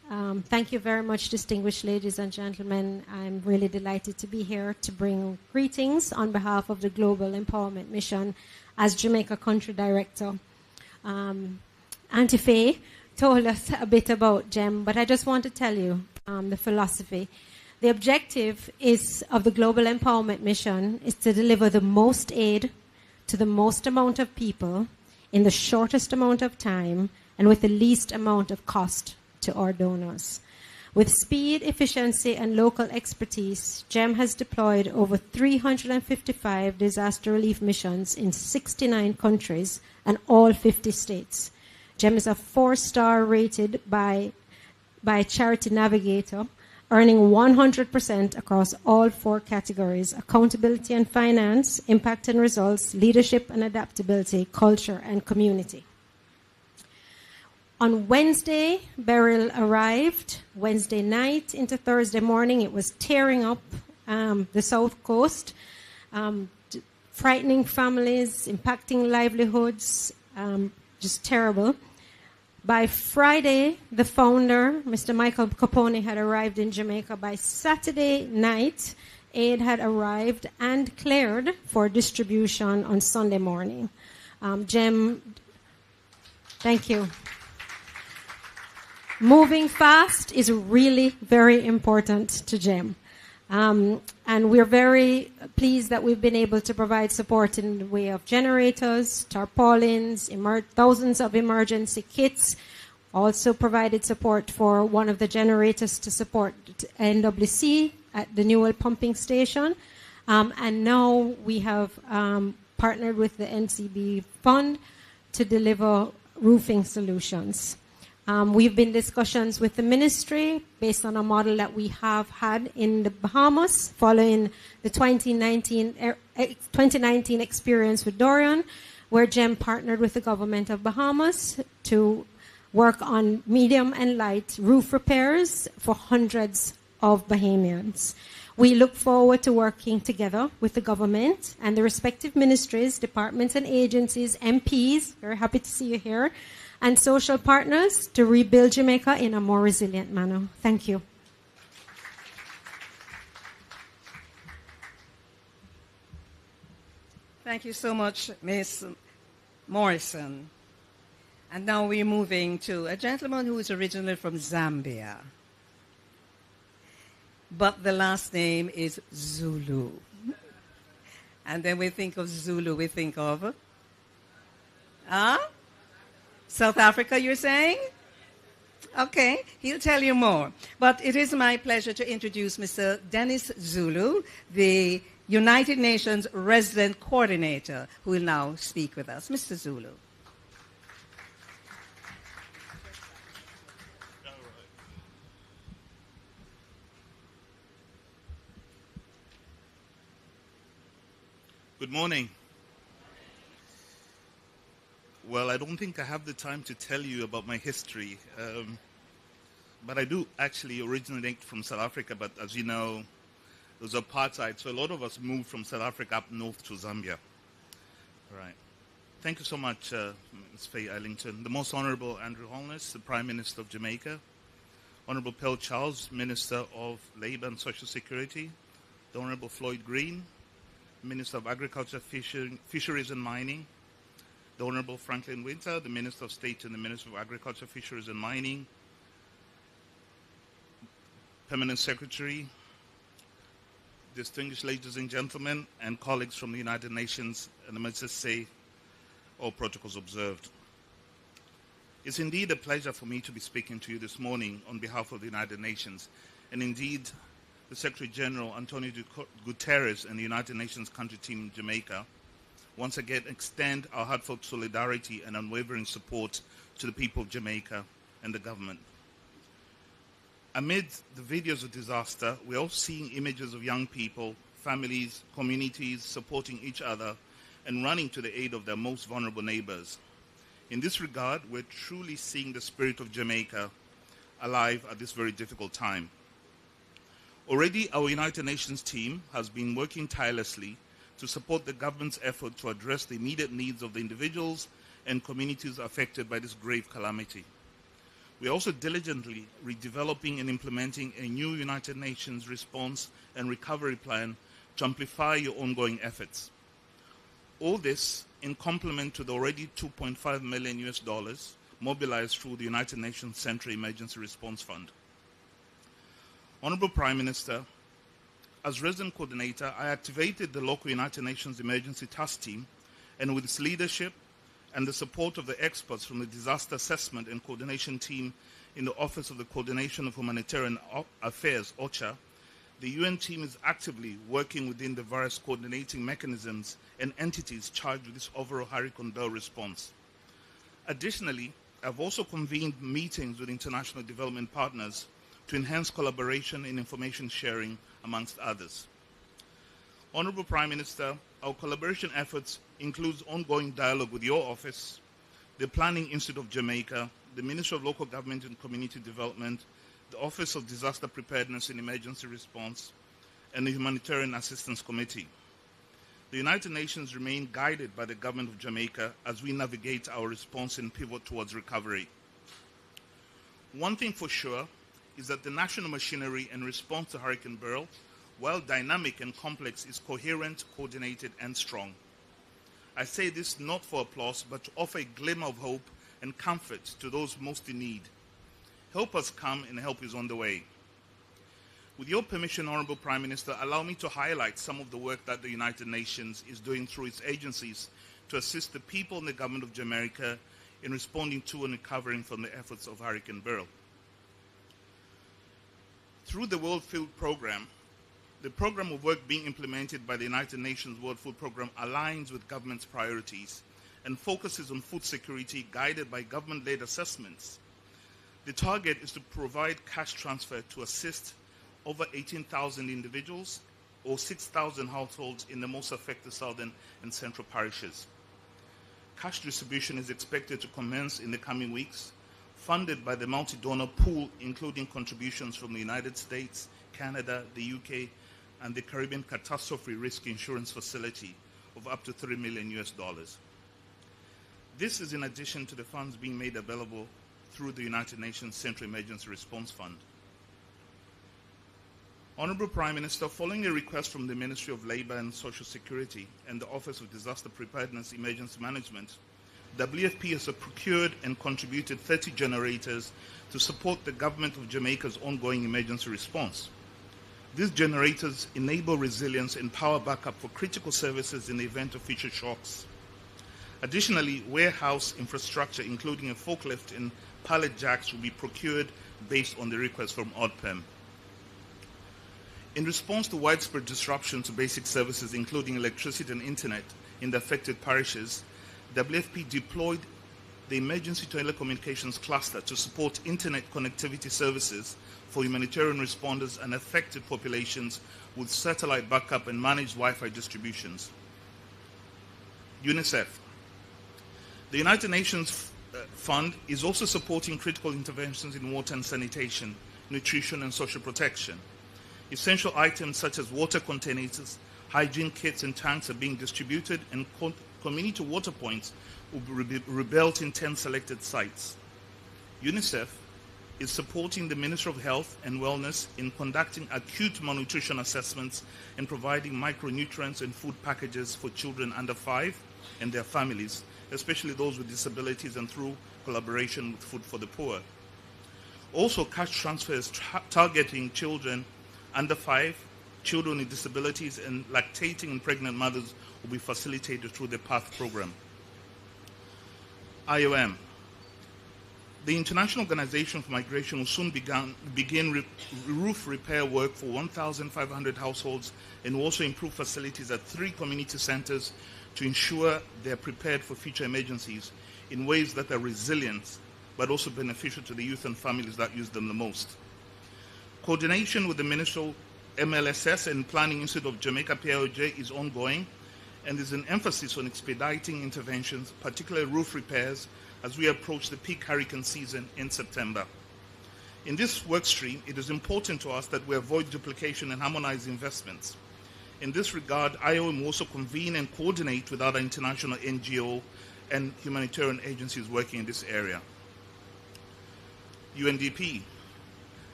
thank you very much, distinguished ladies and gentlemen. I'm really delighted to be here to bring greetings on behalf of the Global Empowerment Mission as Jamaica Country Director. Auntie Faye told us a bit about GEM, but I just want to tell you the philosophy. The objective of the Global Empowerment Mission is to deliver the most aid to the most amount of people in the shortest amount of time and with the least amount of cost to our donors. With speed, efficiency, and local expertise, GEM has deployed over 355 disaster relief missions in 69 countries and all 50 states. GEM is a 4-star rated by Charity Navigator, earning 100% across all 4 categories: accountability and finance, impact and results, leadership and adaptability, culture and community. On Wednesday, Beryl arrived. Wednesday night into Thursday morning, it was tearing up the south coast, frightening families, impacting livelihoods, just terrible. By Friday, the founder, Mr. Michael Capone, had arrived in Jamaica. By Saturday night, aid had arrived and cleared for distribution on Sunday morning. GEM, thank you. Moving fast is really very important to GEM. And we're very pleased that we've been able to provide support in the way of generators, tarpaulins, thousands of emergency kits. Also provided support for one of the generators to support NWC at the Newell pumping station. And now we have partnered with the NCB Fund to deliver roofing solutions. We've been in discussions with the ministry based on a model that we have had in the Bahamas following the 2019 experience with Dorian, where GEM partnered with the government of Bahamas to work on medium and light roof repairs for hundreds of Bahamians. We look forward to working together with the government and the respective ministries, departments and agencies, MPs, very happy to see you here, and social partners to rebuild Jamaica in a more resilient manner. Thank you. Thank you so much, Ms. Morrison. And now we're moving to a gentleman who is originally from Zambia, but the last name is Zulu. And then we think of Zulu, we think of South Africa, you're saying? Okay, he'll tell you more. But it is my pleasure to introduce Mr. Dennis Zulu, the United Nations Resident Coordinator, who will now speak with us. Mr. Zulu. Good morning. Well, I don't think I have the time to tell you about my history, but I do actually originate from South Africa, but as you know, there was apartheid, so a lot of us moved from South Africa up north to Zambia. All right. Thank you so much, Ms. Faye Ellington. The Most Honorable Andrew Holness, the Prime Minister of Jamaica, Honorable Pearl Charles, Minister of Labour and Social Security, the Honorable Floyd Green, Minister of Agriculture, Fisheries and Mining, the Honorable Franklin Winter, the Minister of State and the Minister of Agriculture, Fisheries and Mining, Permanent Secretary, distinguished ladies and gentlemen, and colleagues from the United Nations, and I must just say, all protocols observed. It's indeed a pleasure for me to be speaking to you this morning on behalf of the United Nations, and indeed, the Secretary General, Antonio Guterres, and the United Nations country team in Jamaica, once again extend our heartfelt solidarity and unwavering support to the people of Jamaica and the government. Amid the videos of disaster, we're all seeing images of young people, families, communities supporting each other and running to the aid of their most vulnerable neighbors. In this regard, we're truly seeing the spirit of Jamaica alive at this very difficult time. Already, our United Nations team has been working tirelessly to support the government's effort to address the immediate needs of the individuals and communities affected by this grave calamity. We are also diligently redeveloping and implementing a new United Nations response and recovery plan to amplify your ongoing efforts. All this in complement to the already $2.5 million mobilized through the United Nations Central Emergency Response Fund. Honorable Prime Minister, as resident coordinator, I activated the local United Nations Emergency Task Team, and with its leadership and the support of the experts from the Disaster Assessment and Coordination Team in the Office of the Coordination of Humanitarian Affairs, OCHA, the UN team is actively working within the various coordinating mechanisms and entities charged with this overall Hurricane Beryl response. Additionally, I've also convened meetings with international development partners to enhance collaboration and information sharing, amongst others. Honorable Prime Minister, our collaboration efforts include ongoing dialogue with your office, the Planning Institute of Jamaica, the Ministry of Local Government and Community Development, the Office of Disaster Preparedness and Emergency Response, and the Humanitarian Assistance Committee. The United Nations remain guided by the Government of Jamaica as we navigate our response and pivot towards recovery. One thing for sure is that the national machinery in response to Hurricane Beryl, while dynamic and complex, is coherent, coordinated, and strong. I say this not for applause, but to offer a glimmer of hope and comfort to those most in need. Help has come and help is on the way. With your permission, Honorable Prime Minister, allow me to highlight some of the work that the United Nations is doing through its agencies to assist the people and the Government of Jamaica in responding to and recovering from the efforts of Hurricane Beryl. Through the World Food Programme, the program of work being implemented by the United Nations World Food Programme aligns with government's priorities and focuses on food security guided by government-led assessments. The target is to provide cash transfer to assist over 18,000 individuals or 6,000 households in the most affected southern and central parishes. Cash distribution is expected to commence in the coming weeks, funded by the multi-donor pool, including contributions from the United States, Canada, the UK, and the Caribbean Catastrophe Risk Insurance Facility of up to $3 million. This is in addition to the funds being made available through the United Nations Central Emergency Response Fund. Honorable Prime Minister, following a request from the Ministry of Labour and Social Security and the Office of Disaster Preparedness Emergency Management, WFP has procured and contributed 30 generators to support the Government of Jamaica's ongoing emergency response. These generators enable resilience and power backup for critical services in the event of future shocks. Additionally, warehouse infrastructure, including a forklift and pallet jacks, will be procured based on the request from ODPEM. In response to widespread disruption to basic services, including electricity and internet, in the affected parishes, WFP deployed the Emergency Telecommunications Cluster to support internet connectivity services for humanitarian responders and affected populations with satellite backup and managed Wi-Fi distributions. UNICEF. The United Nations Fund is also supporting critical interventions in water and sanitation, nutrition and social protection. Essential items such as water containers, hygiene kits and tanks are being distributed, and community water points will be rebuilt in 10 selected sites. UNICEF is supporting the Ministry of Health and Wellness in conducting acute malnutrition assessments and providing micronutrients and food packages for children under 5 and their families, especially those with disabilities, and through collaboration with Food for the Poor. Also, cash transfers targeting children under 5, children with disabilities, and lactating and pregnant mothers will be facilitated through the PATH program. IOM. The International Organization for Migration will soon begin roof repair work for 1,500 households and will also improve facilities at 3 community centers to ensure they are prepared for future emergencies in ways that are resilient but also beneficial to the youth and families that use them the most. Coordination with the Ministerial MLSS and Planning Institute of Jamaica PIOJ is ongoing, and there's an emphasis on expediting interventions, particularly roof repairs, as we approach the peak hurricane season in September. In this work stream, it is important to us that we avoid duplication and harmonize investments. In this regard, IOM will also convene and coordinate with other international NGO and humanitarian agencies working in this area. UNDP.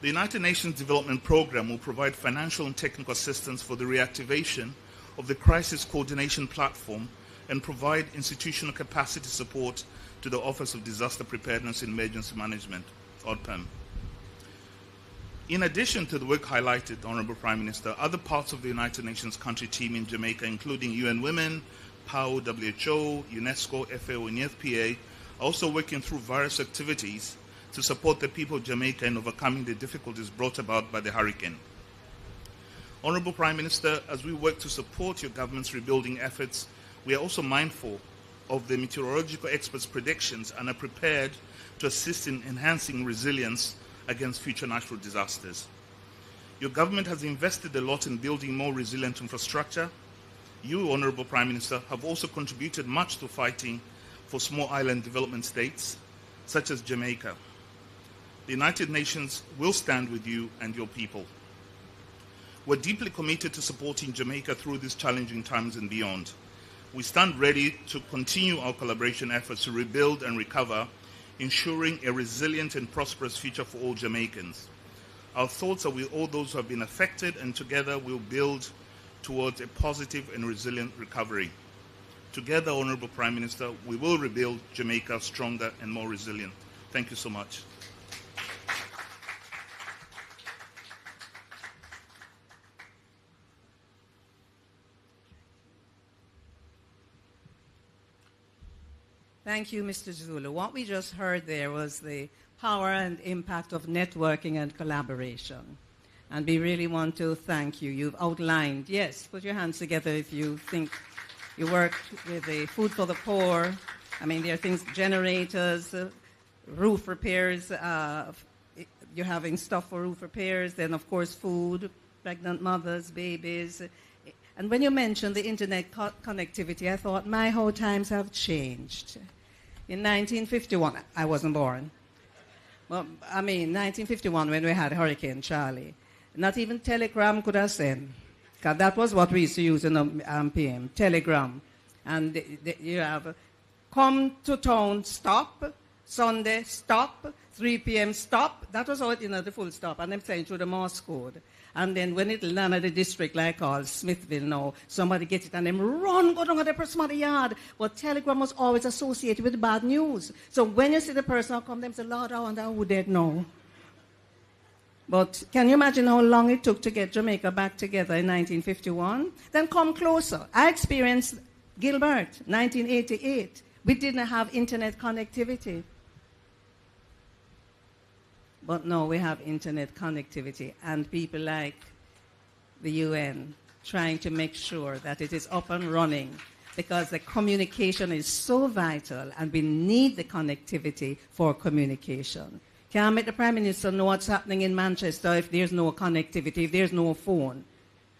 The United Nations Development Programme will provide financial and technical assistance for the reactivation of the Crisis Coordination Platform and provide institutional capacity support to the Office of Disaster Preparedness and Emergency Management, ODPEM. In addition to the work highlighted, Honorable Prime Minister, other parts of the United Nations country team in Jamaica, including UN Women, PAO, WHO, UNESCO, FAO, and FPA, are also working through various activities to support the people of Jamaica in overcoming the difficulties brought about by the hurricane. Honorable Prime Minister, as we work to support your government's rebuilding efforts, we are also mindful of the meteorological experts' predictions and are prepared to assist in enhancing resilience against future natural disasters. Your government has invested a lot in building more resilient infrastructure. You, Honorable Prime Minister, have also contributed much to fighting for small island development states, such as Jamaica. The United Nations will stand with you and your people. We're deeply committed to supporting Jamaica through these challenging times and beyond. We stand ready to continue our collaboration efforts to rebuild and recover, ensuring a resilient and prosperous future for all Jamaicans. Our thoughts are with all those who have been affected, and together we'll build towards a positive and resilient recovery. Together, Honorable Prime Minister, we will rebuild Jamaica stronger and more resilient. Thank you so much. Thank you, Mr. Zulu. What we just heard there was the power and impact of networking and collaboration. And we really want to thank you. You've outlined, yes, put your hands together if you think you work with the food for the poor. I mean, there are things, generators, roof repairs, you're having stuff for roof repairs, then of course food, pregnant mothers, babies. And when you mentioned the internet connectivity, I thought, my how times have changed. In 1951, I wasn't born. Well, I mean, 1951 when we had Hurricane Charlie, not even telegram could have sent. Because that was what we used to use in the PM, telegram. And you have, come to town, stop, Sunday, stop, 3 p.m., stop. That was all, the full stop. And I'm saying through the Morse code. And then when it landed the district like called Smithville now, somebody gets it and them run, go down to the person's yard. But telegram was always associated with bad news. So when you see the person come, them say, Lord, I wonder who dead now. But can you imagine how long it took to get Jamaica back together in 1951? Then come closer. I experienced Gilbert, 1988. We didn't have internet connectivity. But no, we have internet connectivity and people like the UN trying to make sure that it is up and running because the communication is so vital and we need the connectivity for communication. Can't make the Prime Minister know what's happening in Manchester if there's no connectivity, if there's no phone.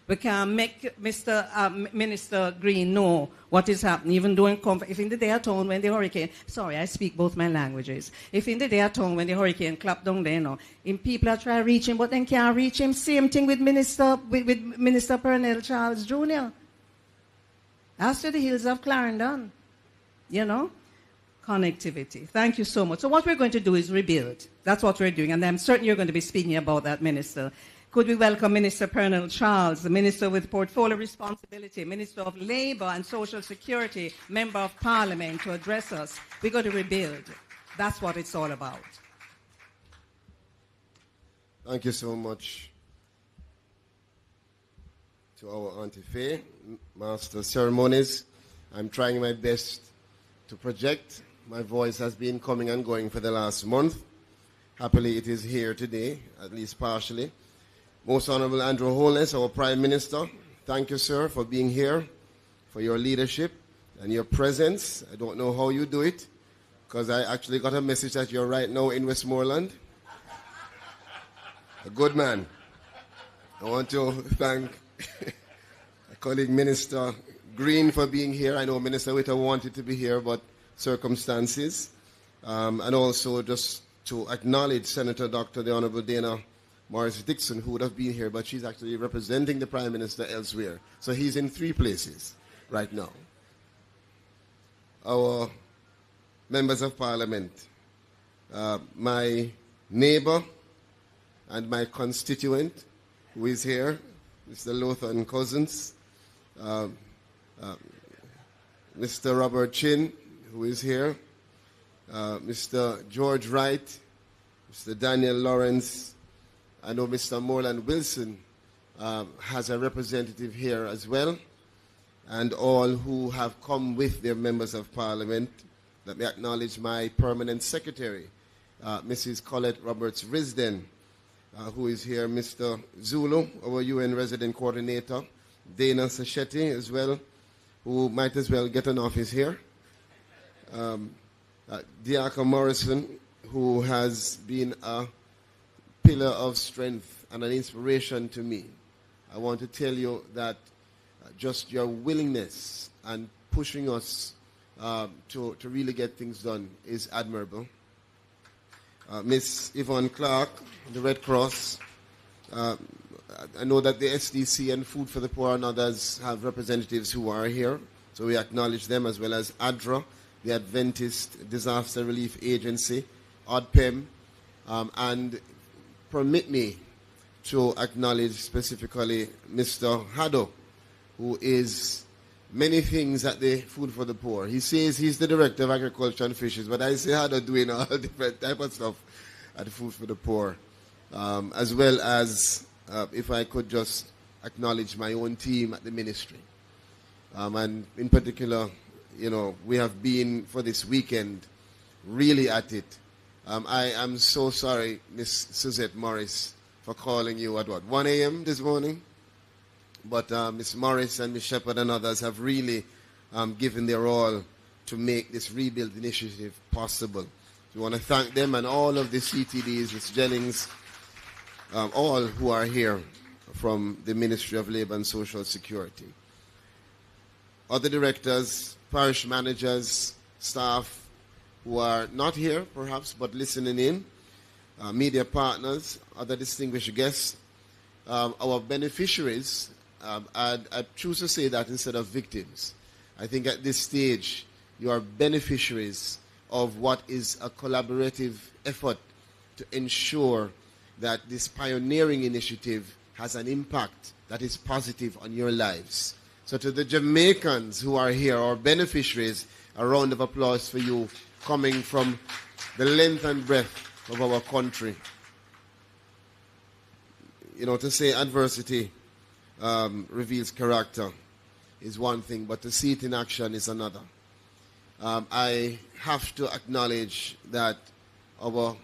We can't make Minister Green know what is happening, even doing if in the day at home when the hurricane, sorry, I speak both my languages. If in the day at home when the hurricane clapped down there, no, and people are trying to reach him, but then can't reach him. Same thing with Minister Pernell Charles Jr. As to the hills of Clarendon, connectivity. Thank you so much. So what we're going to do is rebuild. That's what we're doing, and I'm certain you're going to be speaking about that, Minister. Could we welcome Minister Pernell Charles, the Minister with Portfolio Responsibility, Minister of Labour and Social Security, Member of Parliament, to address us. We're going to rebuild. That's what it's all about. Thank you so much to our Auntie Faye, Master of Ceremonies. I'm trying my best to project. My voice has been coming and going for the last month. Happily, it is here today, at least partially. Most Honorable Andrew Holness, our Prime Minister, thank you, sir, for being here, for your leadership and your presence. I don't know how you do it, because I actually got a message that you're right now in Westmoreland. A good man. I want to thank my colleague Minister Green for being here. I know Minister Witter wanted to be here, but circumstances. And also just to acknowledge Senator Dr. the Honorable Dana Morris Dixon, who would have been here, but she's actually representing the Prime Minister elsewhere. So he's in 3 places right now. Our members of Parliament, my neighbor and my constituent, who is here, Mr. Lothan Cousins, Mr. Robert Chin, who is here, Mr. George Wright, Mr. Daniel Lawrence. I know Mr. Moreland Wilson has a representative here as well, and all who have come with their members of Parliament. Let me acknowledge my permanent secretary, Mrs. Colette Roberts-Risden, who is here, Mr. Zulu, our UN resident coordinator, Dana Sachetti as well, who might as well get an office here, Diaka Morrison, who has been a pillar of strength and an inspiration to me. I want to tell you that just your willingness and pushing us to really get things done is admirable. Miss Yvonne Clark, the Red Cross. I know that the SDC and Food for the Poor and others have representatives who are here, so we acknowledge them, as well as ADRA, the Adventist Disaster Relief Agency, ODPEM, and permit me to acknowledge specifically Mr. Haddo, who is many things at the Food for the Poor. He says he's the Director of Agriculture and Fisheries, but I see Haddo doing all different type of stuff at the Food for the Poor, as well as, if I could just acknowledge my own team at the ministry. And in particular, you know, we have been for this weekend really at it. I am so sorry, Miss Suzette Morris, for calling you at what, 1 a.m. this morning? But Miss Morris and Miss Shepherd and others have really given their all to make this Rebuild initiative possible. We want to thank them and all of the CTDs, Ms. Jennings, all who are here from the Ministry of Labor and Social Security. Other directors, parish managers, staff who are not here perhaps but listening in, media partners, other distinguished guests, our beneficiaries. I choose to say that instead of victims. I think at this stage you are beneficiaries of what is a collaborative effort to ensure that this pioneering initiative has an impact that is positive on your lives. So to the Jamaicans who are here, our beneficiaries, a round of applause for you coming from the length and breadth of our country. You know, to say adversity reveals character is one thing, but to see it in action is another. I have to acknowledge that our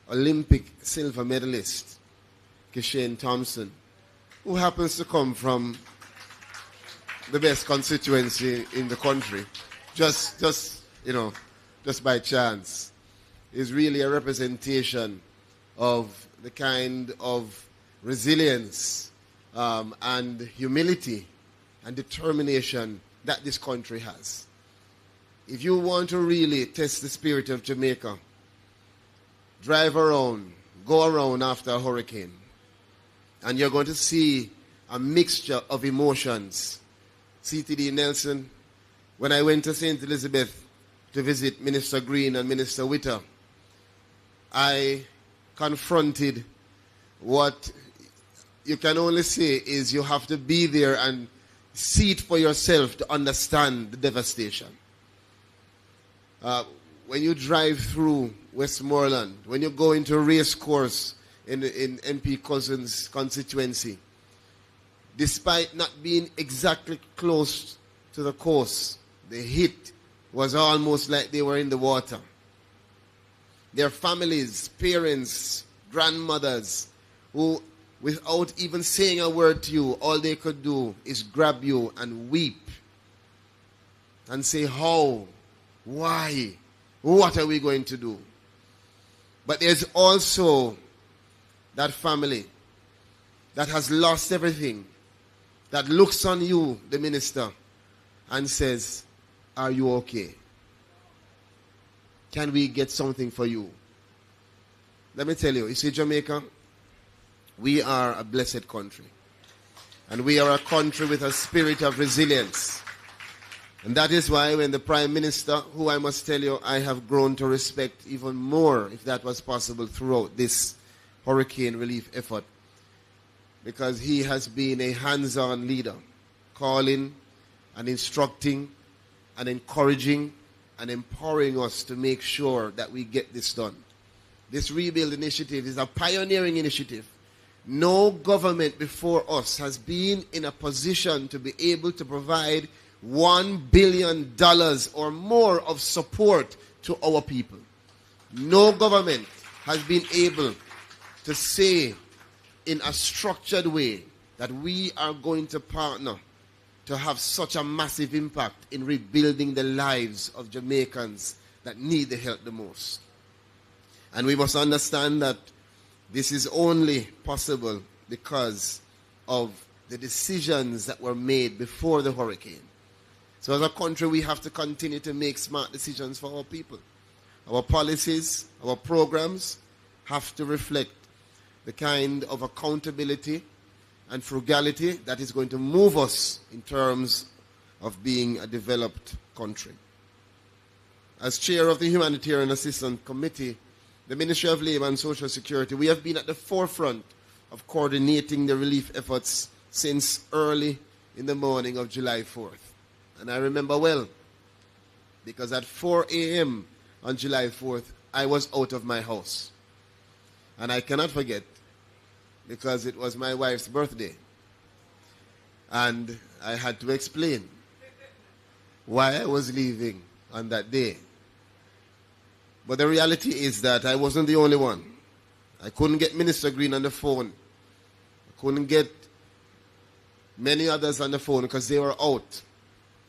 Olympic silver medalist, Kishane Thompson, who happens to come from the best constituency in the country, just by chance, is really a representation of the kind of resilience and humility and determination that this country has. If you want to really test the spirit of Jamaica, drive around, go around after a hurricane, and you're going to see a mixture of emotions. CTD Nelson, when I went to St. Elizabeth to visit Minister Green and Minister Witter, I confronted what you can only say is you have to be there and see it for yourself to understand the devastation. When you drive through Westmoreland, when you go into a race course in MP Cousins' constituency, despite not being exactly close to the coast, the hit was almost like they were in the water. Their families, parents, grandmothers, who without even saying a word to you, all they could do is grab you and weep and say, how? Why? What are we going to do? But there's also that family that has lost everything, that looks on you, the minister, and says, are you okay? Can we get something for you? Let me tell you, you see, Jamaica, we are a blessed country. And we are a country with a spirit of resilience. And that is why when the Prime Minister, who I must tell you I have grown to respect even more, if that was possible, throughout this hurricane relief effort, because he has been a hands-on leader, calling and instructing and encouraging and empowering us to make sure that we get this done. This Rebuild initiative is a pioneering initiative. No government before us has been in a position to be able to provide $1 billion or more of support to our people. No government has been able to say in a structured way that we are going to partner to have such a massive impact in rebuilding the lives of Jamaicans that need the help the most. And we must understand that this is only possible because of the decisions that were made before the hurricane. So as a country, we have to continue to make smart decisions for our people. Our policies, our programs have to reflect the kind of accountability and frugality that is going to move us in terms of being a developed country. As chair of the Humanitarian Assistance Committee, the Ministry of Labour and Social Security, we have been at the forefront of coordinating the relief efforts since early in the morning of July 4th. And I remember well, because at 4 a.m. on July 4th, I was out of my house. And I cannot forget, because it was my wife's birthday. And I had to explain why I was leaving on that day. But the reality is that I wasn't the only one. I couldn't get Minister Green on the phone. I couldn't get many others on the phone because they were out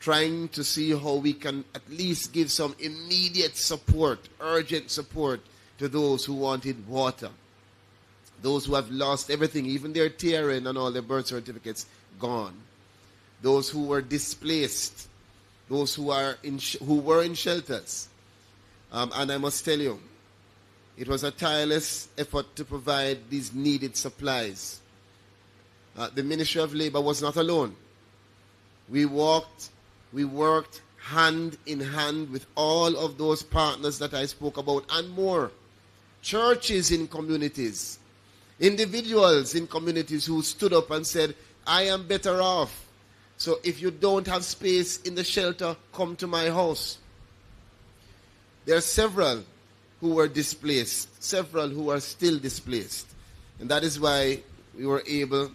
trying to see how we can at least give some immediate support, urgent support to those who wanted water. Those who have lost everything, even their TRN and all their birth certificates, gone. Those who were displaced. Those who were in shelters. And I must tell you, it was a tireless effort to provide these needed supplies. The Ministry of Labour was not alone. We worked hand in hand with all of those partners that I spoke about and more. Churches in communities, individuals in communities who stood up and said, I am better off. So if you don't have space in the shelter, come to my house. There are several who were displaced, several who are still displaced. And that is why we were able,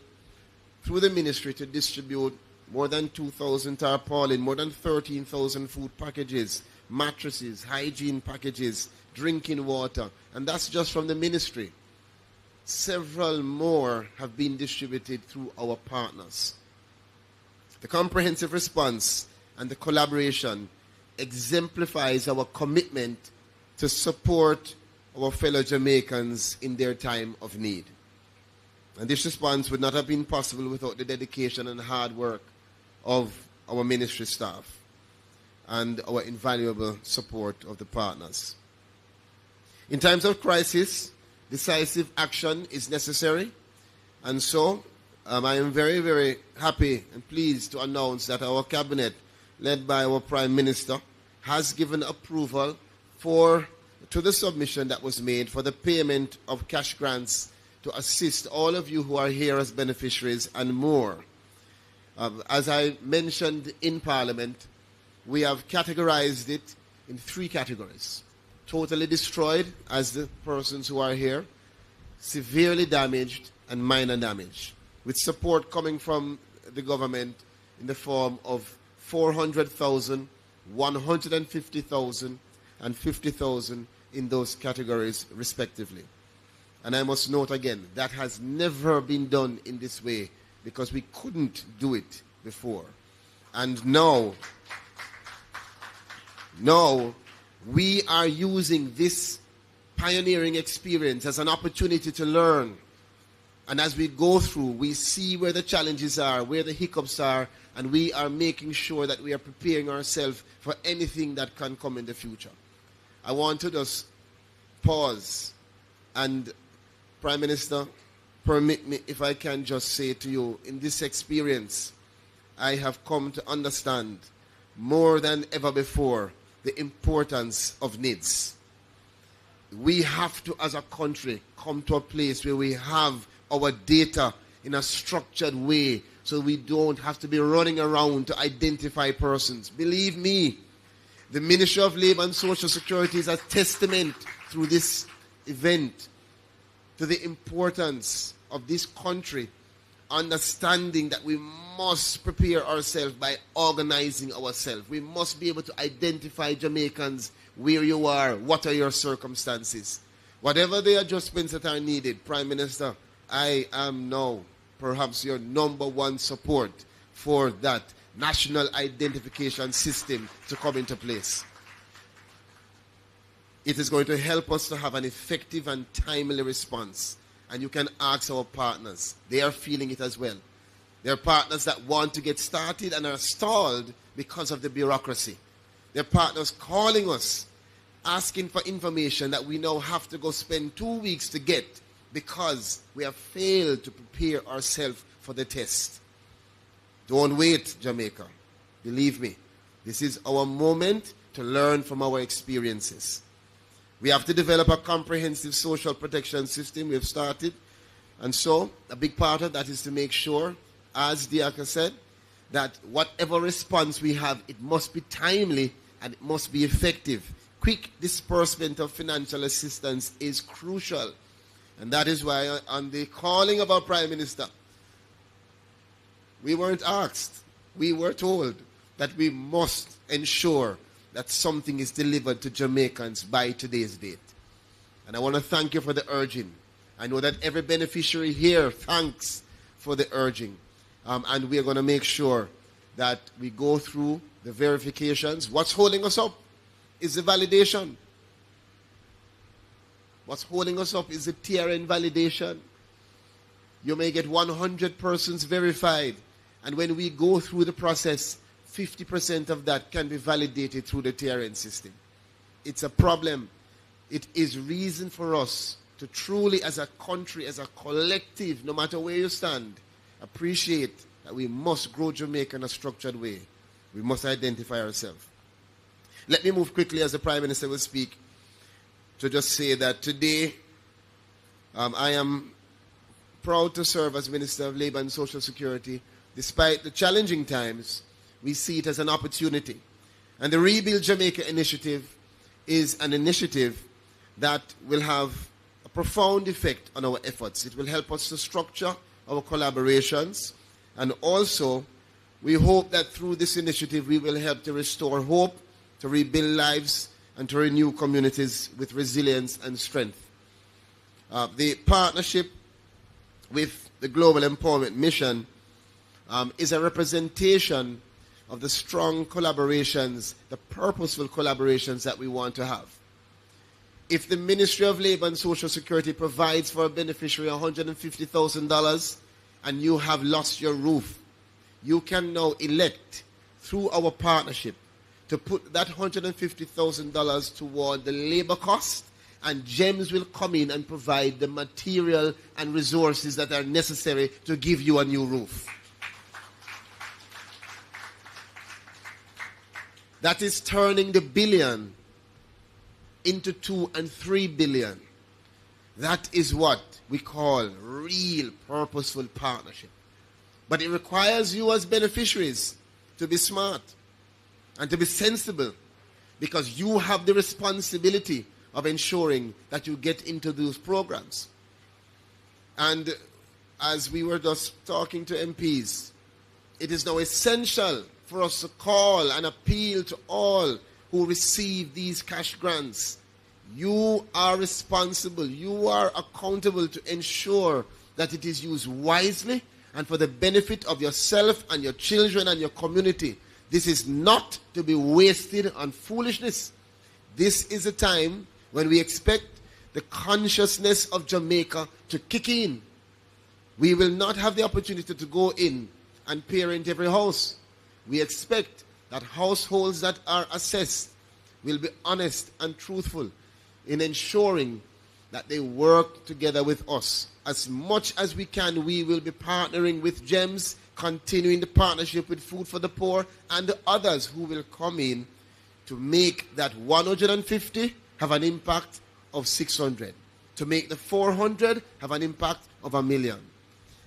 through the ministry, to distribute more than 2,000 tarpaulin, more than 13,000 food packages, mattresses, hygiene packages, drinking water. And that's just from the ministry. Several more have been distributed through our partners. The comprehensive response and the collaboration exemplifies our commitment to support our fellow Jamaicans in their time of need. And this response would not have been possible without the dedication and hard work of our ministry staff and our invaluable support of the partners. In times of crisis, decisive action is necessary, and so I am very, very happy and pleased to announce that our cabinet, led by our Prime Minister, has given approval to the submission that was made for the payment of cash grants to assist all of you who are here as beneficiaries and more. As I mentioned in Parliament, we have categorized it in 3 categories. Totally destroyed, as the persons who are here, severely damaged, and minor damage, with support coming from the government in the form of 400,000, 150,000, and 50,000 in those categories respectively. And I must note again, that has never been done in this way because we couldn't do it before. And now we are using this pioneering experience as an opportunity to learn. And as we go through, we see where the challenges are, where the hiccups are, and we are making sure that we are preparing ourselves for anything that can come in the future. I want to just pause and, Prime Minister, permit me if I can just say to you, in this experience, I have come to understand more than ever before the importance of needs. We have to, as a country, come to a place where we have our data in a structured way so we don't have to be running around to identify persons. Believe me, the Ministry of Labour and Social Security is a testament through this event to the importance of this country understanding that we must prepare ourselves by organizing ourselves. We must be able to identify Jamaicans, where you are, what are your circumstances. Whatever the adjustments that are needed, Prime Minister, I am now perhaps your number one support for that national identification system to come into place. It is going to help us to have an effective and timely response. And you can ask our partners. They are feeling it as well. There are partners that want to get started and are stalled because of the bureaucracy. There are partners calling us, asking for information that we now have to go spend 2 weeks to get because we have failed to prepare ourselves for the test. Don't wait, Jamaica. Believe me, this is our moment to learn from our experiences. We have to develop a comprehensive social protection system. We have started. And so, a big part of that is to make sure, as Diaka said, that whatever response we have, it must be timely and it must be effective. Quick disbursement of financial assistance is crucial. And that is why on the calling of our Prime Minister, we weren't asked. We were told that we must ensure that something is delivered to Jamaicans by today's date. And I want to thank you for the urging. I know that every beneficiary here thanks for the urging. And we are going to make sure that we go through the verifications. What's holding us up is the validation. What's holding us up is the TRN validation. You may get 100 persons verified. And when we go through the process, 50% of that can be validated through the TRN system. It's a problem. It is reason for us to truly, as a country, as a collective, no matter where you stand, appreciate that we must grow Jamaica in a structured way. We must identify ourselves. Let me move quickly as the Prime Minister will speak to just say that today I am proud to serve as Minister of Labour and Social Security. Despite the challenging times, we see it as an opportunity. And the Rebuild Jamaica initiative is an initiative that will have a profound effect on our efforts. It will help us to structure our collaborations. And also, we hope that through this initiative, we will help to restore hope, to rebuild lives, and to renew communities with resilience and strength. The partnership with the Global Empowerment Mission is a representation of the strong collaborations, the purposeful collaborations that we want to have. If the Ministry of Labour and Social Security provides for a beneficiary $150,000 and you have lost your roof, you can now elect through our partnership to put that $150,000 toward the labor cost, and GEMS will come in and provide the material and resources that are necessary to give you a new roof. That is turning the billion into 2 and 3 billion. That is what we call real purposeful partnership. But it requires you as beneficiaries to be smart and to be sensible, because you have the responsibility of ensuring that you get into those programs. And as we were just talking to MPs, it is now essential for us to call and appeal to all who receive these cash grants. You are responsible, you are accountable to ensure that it is used wisely and for the benefit of yourself and your children and your community. This is not to be wasted on foolishness. This is a time when we expect the consciousness of Jamaica to kick in. We will not have the opportunity to go in and parent every house. We expect that households that are assessed will be honest and truthful in ensuring that they work together with us. As much as we can, we will be partnering with GEMS, continuing the partnership with Food for the Poor, and the others who will come in to make that 150 have an impact of 600, to make the 400 have an impact of 1 million.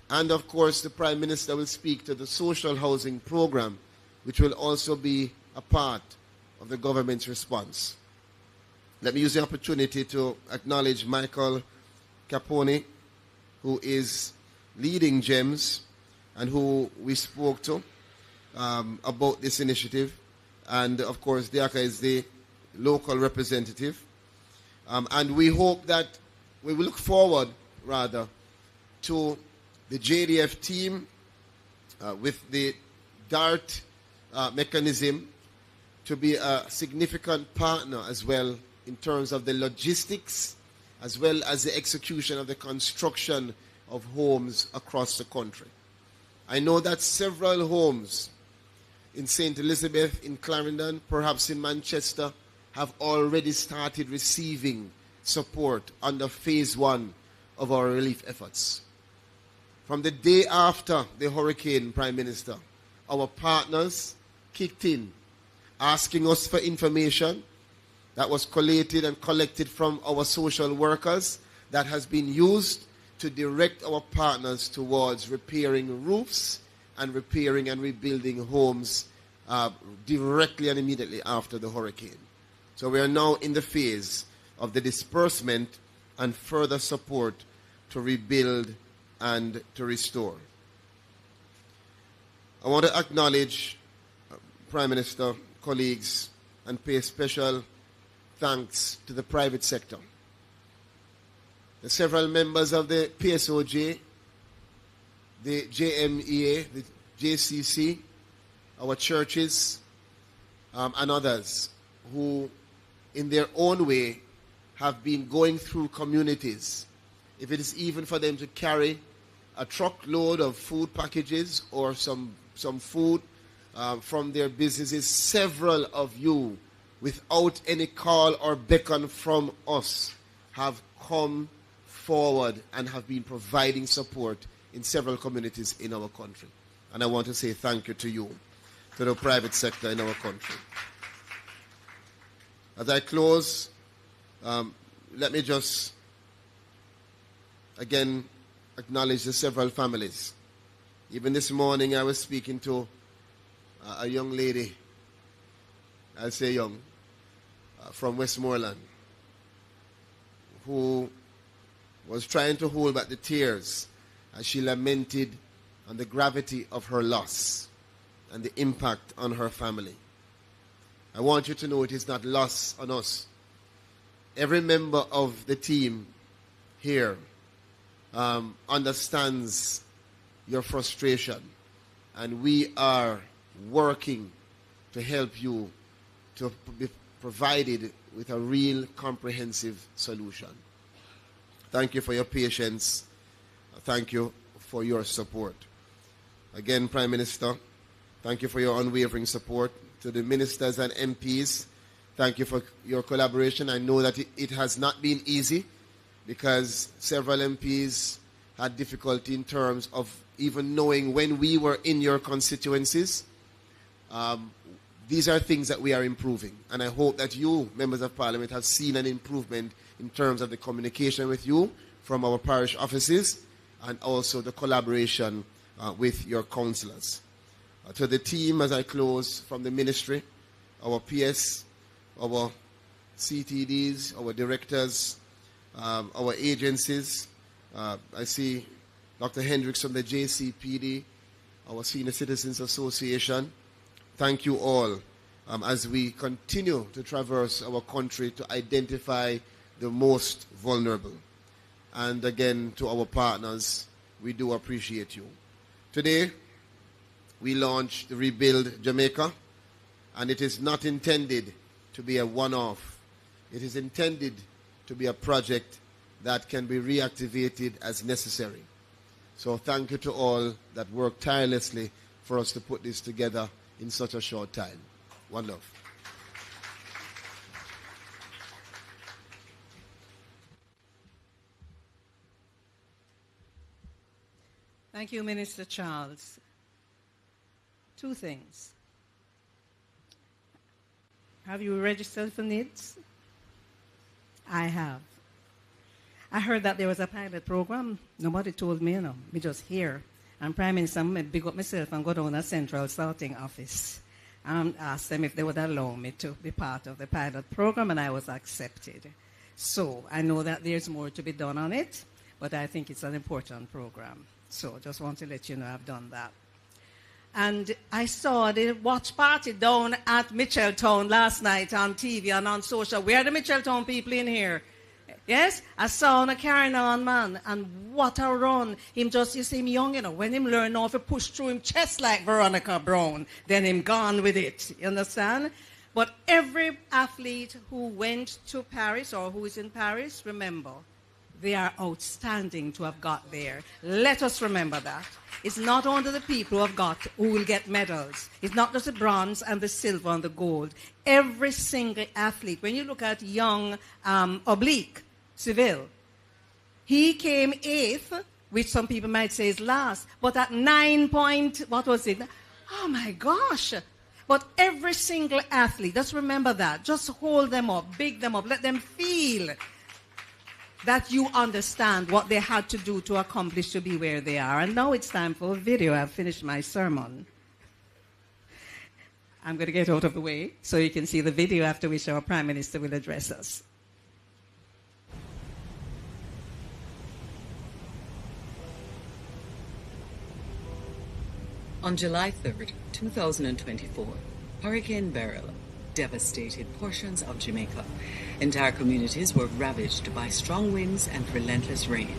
And of course, the Prime Minister will speak to the social housing program, which will also be a part of the government's response. Let me use the opportunity to acknowledge Michael Capone, who is leading GEMS and who we spoke to about this initiative. And of course, Diaka is the local representative. And we hope that we will look forward, rather, to the JDF team with the DART mechanism to be a significant partner as well in terms of the logistics as well as the execution of the construction of homes across the country. I know that several homes in St. Elizabeth, in Clarendon, perhaps in Manchester, have already started receiving support under phase 1 of our relief efforts. From the day after the hurricane, Prime Minister, our partners kicked in, asking us for information that was collated and collected from our social workers that has been used to direct our partners towards repairing roofs and repairing and rebuilding homes directly and immediately after the hurricane. So we are now in the phase of the disbursement and further support to rebuild and to restore. I want to acknowledge, Prime Minister, colleagues, and pay special thanks to the private sector. The several members of the PSOJ, the JMEA, the JCC, our churches, and others who, in their own way, have been going through communities. If it is even for them to carry a truckload of food packages or some food from their businesses, several of you, without any call or beckon from us, have come forward and have been providing support in several communities in our country. And I want to say thank you to you, to the private sector in our country. As I close, let me just again acknowledge the several families. Even this morning I was speaking to a young lady, I'll say young, from Westmoreland, who was trying to hold back the tears as she lamented on the gravity of her loss and the impact on her family. I want you to know it is not loss on us. Every member of the team here understands your frustration, and we are working to help you to be provided with a real comprehensive solution. Thank you for your patience. Thank you for your support. Again, Prime Minister, thank you for your unwavering support. To the ministers and MPs, thank you for your collaboration. I know that it has not been easy because several MPs had difficulty in terms of even knowing when we were in your constituencies. These are things that we are improving, and I hope that you, members of Parliament, have seen an improvement in terms of the communication with you from our parish offices and also the collaboration with your councillors. To the team, as I close, from the ministry, our PS, our CTDs, our directors, our agencies. I see Dr. Hendricks from the JCPD, our Senior Citizens Association. Thank you all as we continue to traverse our country to identify the most vulnerable. And again, to our partners, we do appreciate you. Today, we launched the Rebuild Jamaica, and it is not intended to be a one-off. It is intended to be a project that can be reactivated as necessary. So thank you to all that worked tirelessly for us to put this together in such a short time. One love. Thank you, Minister Charles. Two things. Have you registered for NIDS? I have. I heard that there was a pilot program. Nobody told me, me just hear. And Prime Minister, I big up myself and go down to Central Sorting Office and asked them if they would allow me to be part of the pilot program, and I was accepted. So I know that there's more to be done on it, but I think it's an important program. So just want to let you know I've done that. And I saw the watch party down at Mitchelltown last night on TV and on social. Where are the Mitchelltown people in here? Yes, I saw him carrying on, man, and what a run. You see him young, when him learn how to push through him chest like Veronica Brown, then him gone with it, you understand? But every athlete who went to Paris or who is in Paris, remember, they are outstanding to have got there. Let us remember that. It's not only the people who will get medals. It's not just the bronze and the silver and the gold. Every single athlete, when you look at young Oblique, Seville, he came 8th, which some people might say is last, but at 9 point, what was it? Oh my gosh. But every single athlete, just remember that. Just hold them up, big them up, let them feel that you understand what they had to do to accomplish to be where they are. And now it's time for a video. I've finished my sermon. I'm going to get out of the way so you can see the video, after which our Prime Minister will address us. On July 3rd, 2024, Hurricane Beryl devastated portions of Jamaica. Entire communities were ravaged by strong winds and relentless rain.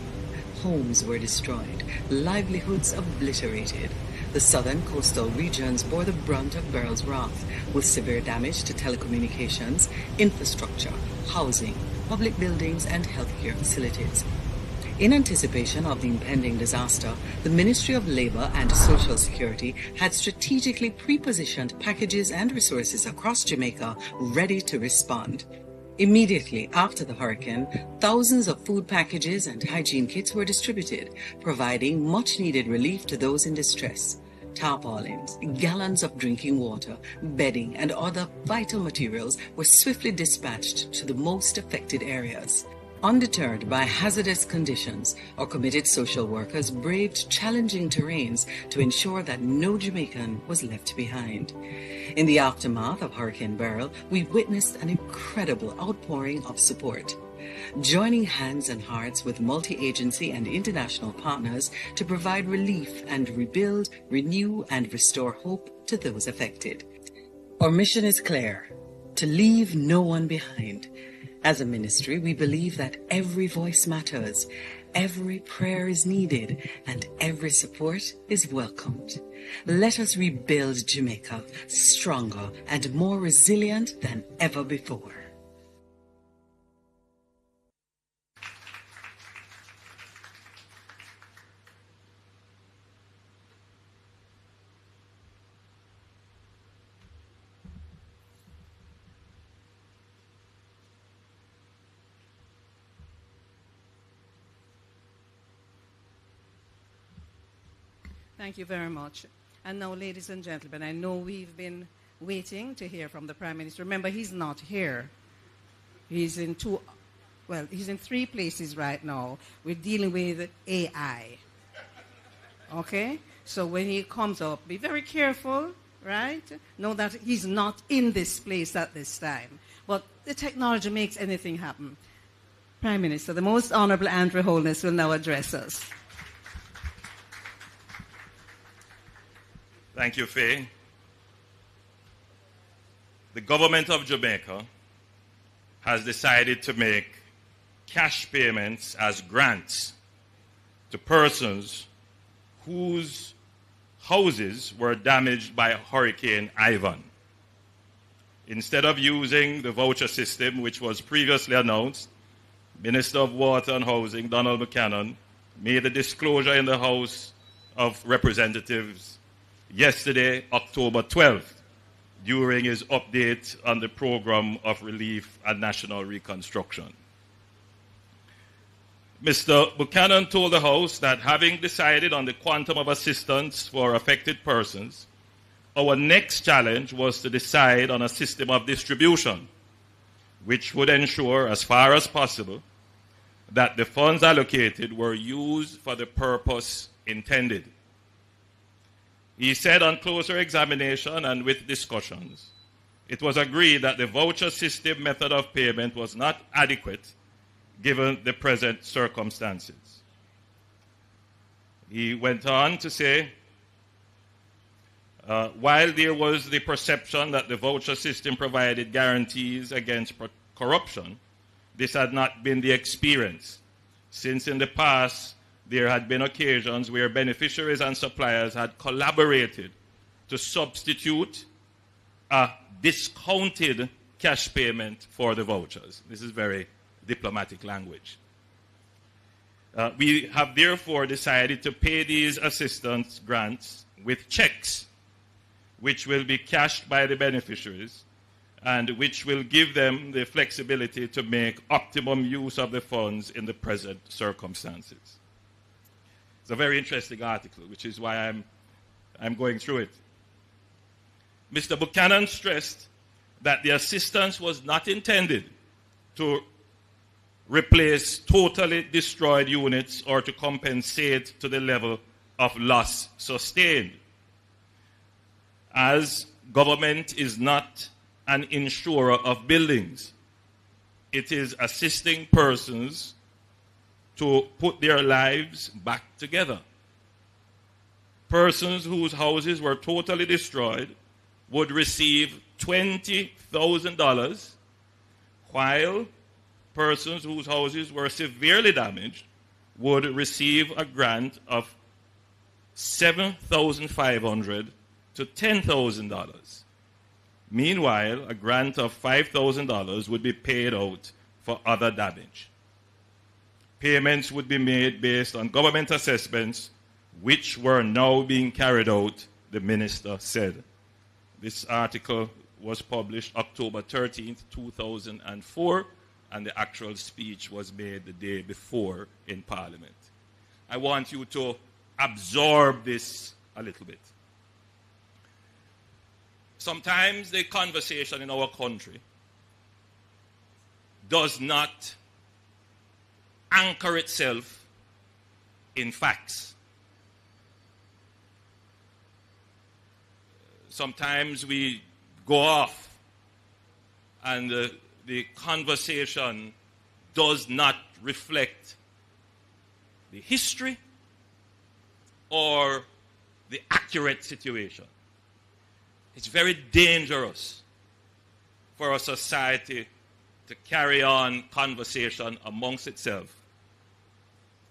Homes were destroyed, livelihoods obliterated. The southern coastal regions bore the brunt of Beryl's wrath, with severe damage to telecommunications, infrastructure, housing, public buildings, and healthcare facilities. In anticipation of the impending disaster, the Ministry of Labour and Social Security had strategically pre-positioned packages and resources across Jamaica ready to respond. Immediately after the hurricane, thousands of food packages and hygiene kits were distributed, providing much-needed relief to those in distress. Tarpaulins, gallons of drinking water, bedding, and other vital materials were swiftly dispatched to the most affected areas. Undeterred by hazardous conditions, our committed social workers braved challenging terrains to ensure that no Jamaican was left behind. In the aftermath of Hurricane Beryl, we witnessed an incredible outpouring of support, joining hands and hearts with multi-agency and international partners to provide relief and rebuild, renew, and restore hope to those affected. Our mission is clear: to leave no one behind. As a ministry, we believe that every voice matters, every prayer is needed, and every support is welcomed. Let us rebuild Jamaica stronger and more resilient than ever before. Thank you very much. And now, ladies and gentlemen, I know we've been waiting to hear from the Prime Minister. Remember, he's not here. He's in 3 places right now. We're dealing with AI. Okay? So when he comes up, be very careful, right? Know that he's not in this place at this time. But the technology makes anything happen. Prime Minister, the Most Honorable Andrew Holness will now address us. Thank you, Faye. The government of Jamaica has decided to make cash payments as grants to persons whose houses were damaged by Hurricane Ivan. Instead of using the voucher system, which was previously announced, Minister of Water and Housing, Donald Buchanan, made a disclosure in the House of Representatives yesterday, October 12th, during his update on the Program of Relief and National Reconstruction. Mr. Buchanan told the House that having decided on the quantum of assistance for affected persons, our next challenge was to decide on a system of distribution, which would ensure, as far as possible, that the funds allocated were used for the purpose intended. He said on closer examination and with discussions, it was agreed that the voucher system method of payment was not adequate given the present circumstances. He went on to say, while there was the perception that the voucher system provided guarantees against corruption, this had not been the experience, since in the past there had been occasions where beneficiaries and suppliers had collaborated to substitute a discounted cash payment for the vouchers. This is very diplomatic language. We have therefore decided to pay these assistance grants with checks, which will be cashed by the beneficiaries and which will give them the flexibility to make optimum use of the funds in the present circumstances. It's a very interesting article, which is why I'm going through it. Mr. Buchanan stressed that the assistance was not intended to replace totally destroyed units or to compensate to the level of loss sustained. As government is not an insurer of buildings, it is assisting persons to put their lives back together. Persons whose houses were totally destroyed would receive $20,000, while persons whose houses were severely damaged would receive a grant of $7,500 to $10,000. Meanwhile, a grant of $5,000 would be paid out for other damage. Payments would be made based on government assessments, which were now being carried out, the minister said. This article was published October 13th, 2004, and the actual speech was made the day before in Parliament. I want you to absorb this a little bit. Sometimes the conversation in our country does not anchor itself in facts. Sometimes we go off and the conversation does not reflect the history or the accurate situation. It's very dangerous for a society to carry on conversation amongst itself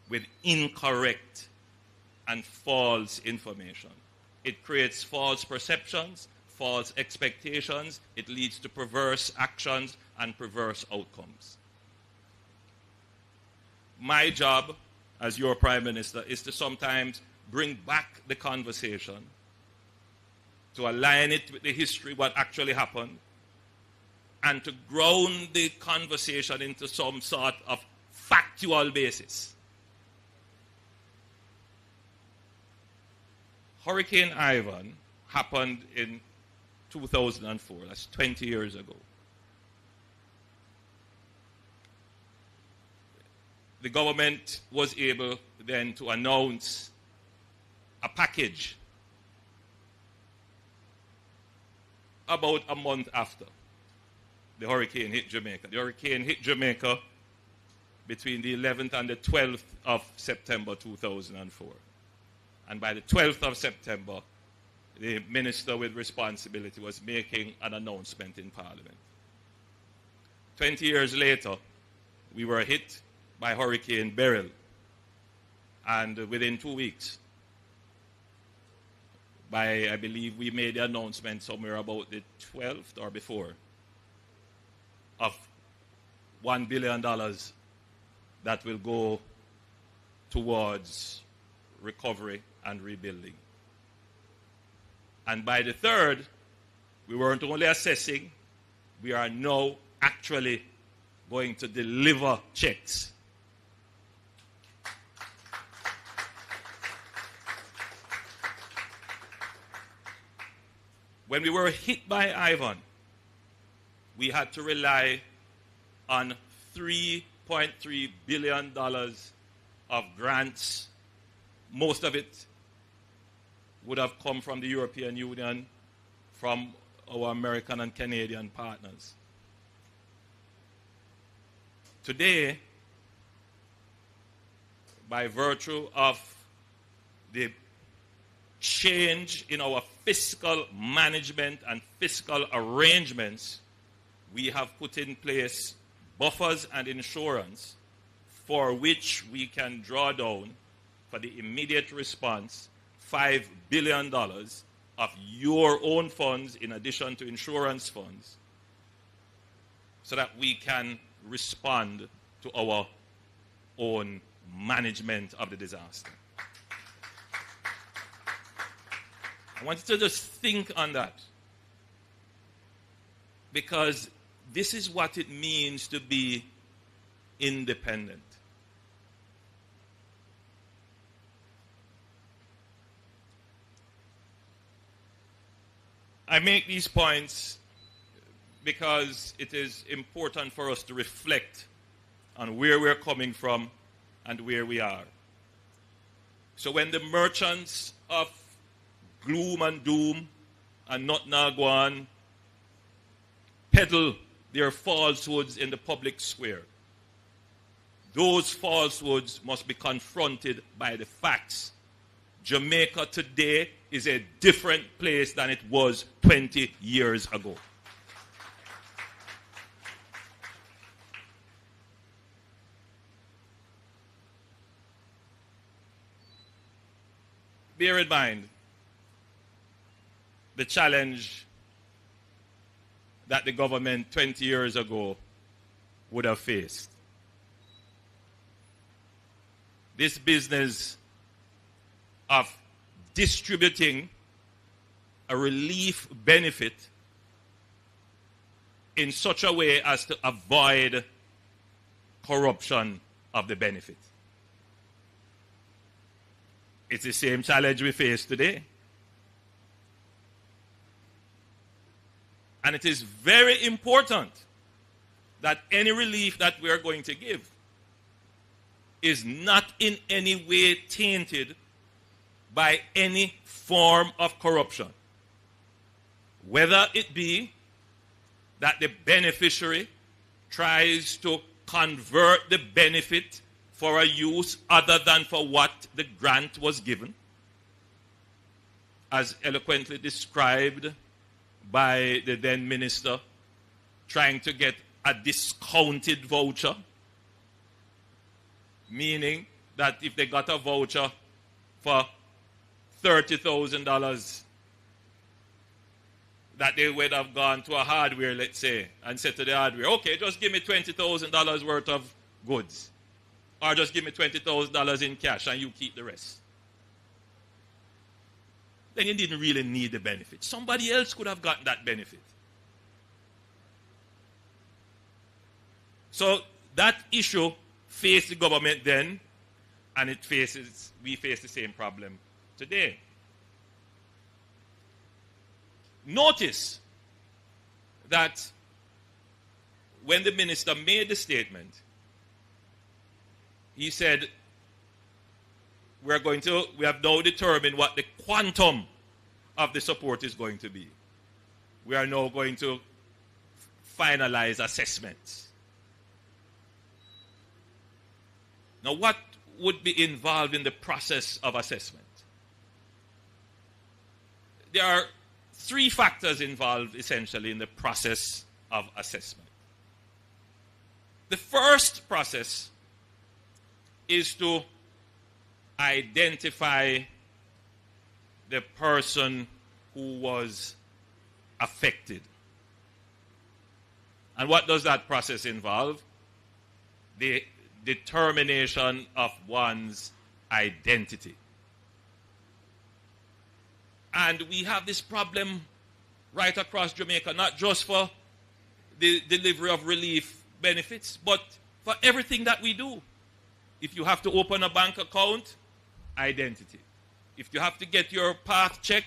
with incorrect and false information. It creates false perceptions, false expectations. It leads to perverse actions and perverse outcomes. My job as your Prime Minister is to sometimes bring back the conversation, to align it with the history, what actually happened, and to ground the conversation into some sort of factual basis. Hurricane Ivan happened in 2004, that's 20 years ago. The government was able then to announce a package about a month after the hurricane hit Jamaica. The hurricane hit Jamaica between the 11th and the 12th of September 2004. And by the 12th of September, the minister with responsibility was making an announcement in Parliament. 20 years later, we were hit by Hurricane Beryl. And within 2 weeks, I believe we made the announcement somewhere about the 12th or before of $1 billion that will go towards recovery and rebuilding. And by the 3rd, we weren't only assessing, we are now actually going to deliver checks. When we were hit by Ivan, we had to rely on $3.3 billion of grants. Most of it would have come from the European Union, from our American and Canadian partners. Today, by virtue of the change in our fiscal management and fiscal arrangements, we have put in place buffers and insurance for which we can draw down for the immediate response $5 billion of your own funds in addition to insurance funds so that we can respond to our own management of the disaster. I want you to just think on that, because this is what it means to be independent. I make these points because it is important for us to reflect on where we're coming from and where we are. So when the merchants of gloom and doom and not Nagwan peddle their falsehoods in the public square, those falsehoods must be confronted by the facts. Jamaica today is a different place than it was 20 years ago. Bear in mind the challenge that the government 20 years ago would have faced. This business of distributing a relief benefit in such a way as to avoid corruption of the benefit. It's the same challenge we face today. And it is very important that any relief that we are going to give is not in any way tainted by any form of corruption. Whether it be that the beneficiary tries to convert the benefit for a use other than for what the grant was given, as eloquently described by the then minister, trying to get a discounted voucher, meaning that if they got a voucher for $30,000, that they would have gone to a hardware, let's say, and said to the hardware, okay, just give me $20,000 worth of goods, or just give me $20,000 in cash and you keep the rest. Then you didn't really need the benefit. Somebody else could have gotten that benefit. So that issue faced the government then, and we face the same problem today. Notice that when the minister made the statement, he said, we have now determined what the quantum of the support is going to be. We are now going to finalize assessments. Now, what would be involved in the process of assessment? There are three factors involved essentially in the process of assessment. The first process is to identify the person who was affected. And what does that process involve? The determination of one's identity. And we have this problem right across Jamaica, not just for the delivery of relief benefits, but for everything that we do. If you have to open a bank account, identity. If you have to get your path check,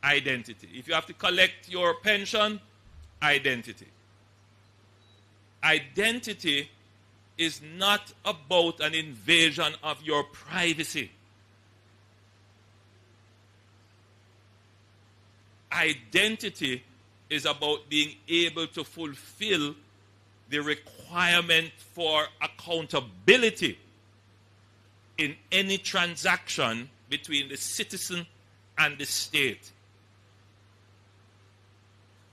identity. If you have to collect your pension, identity. Identity is not about an invasion of your privacy. Identity is about being able to fulfill the requirement for accountability in any transaction between the citizen and the state.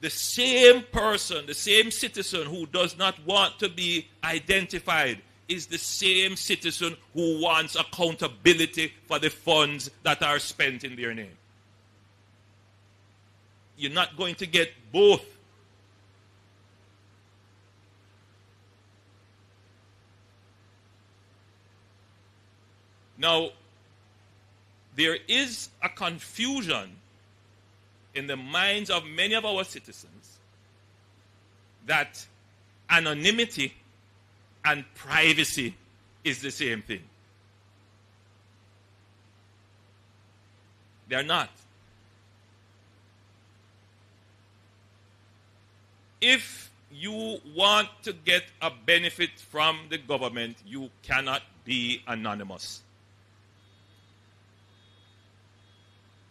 the same person, the same citizen who does not want to be identified is the same citizen who wants accountability for the funds that are spent in their name. You're not going to get both. Now, there is a confusion in the minds of many of our citizens that anonymity and privacy is the same thing. They are not. If you want to get a benefit from the government, you cannot be anonymous.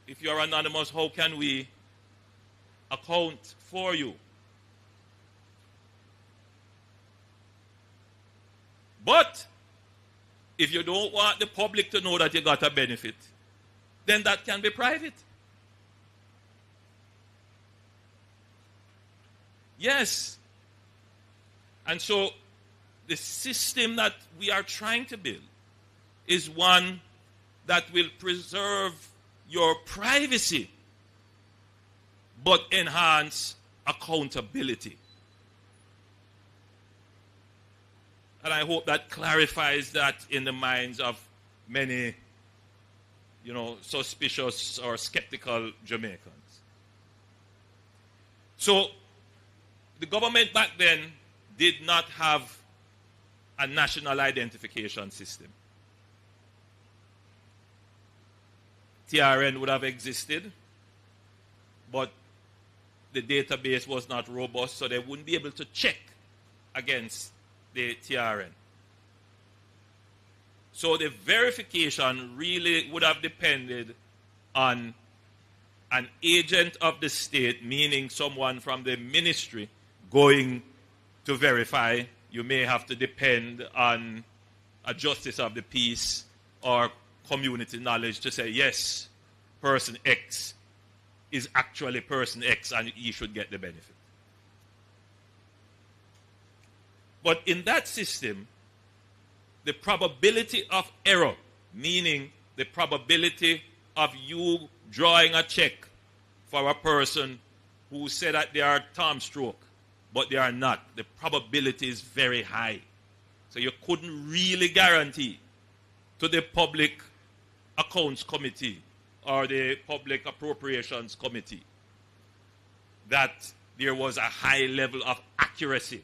If you are anonymous, how can we account for you? But if you don't want the public to know that you got a benefit, then that can be private. Yes. And so the system that we are trying to build is one that will preserve your privacy but enhance accountability. And I hope that clarifies that in the minds of many, suspicious or skeptical Jamaicans. So, the government back then did not have a national identification system. TRN would have existed, but the database was not robust, so they wouldn't be able to check against the TRN. So the verification really would have depended on an agent of the state, meaning someone from the ministry, going to verify. You may have to depend on a justice of the peace or community knowledge to say, yes, person X is actually person X and he should get the benefit. But in that system, the probability of error, meaning the probability of you drawing a check for a person who said that they are Tom stroke, but they are not, the probability is very high. So you couldn't really guarantee to the Public Accounts Committee or the Public Appropriations Committee that there was a high level of accuracy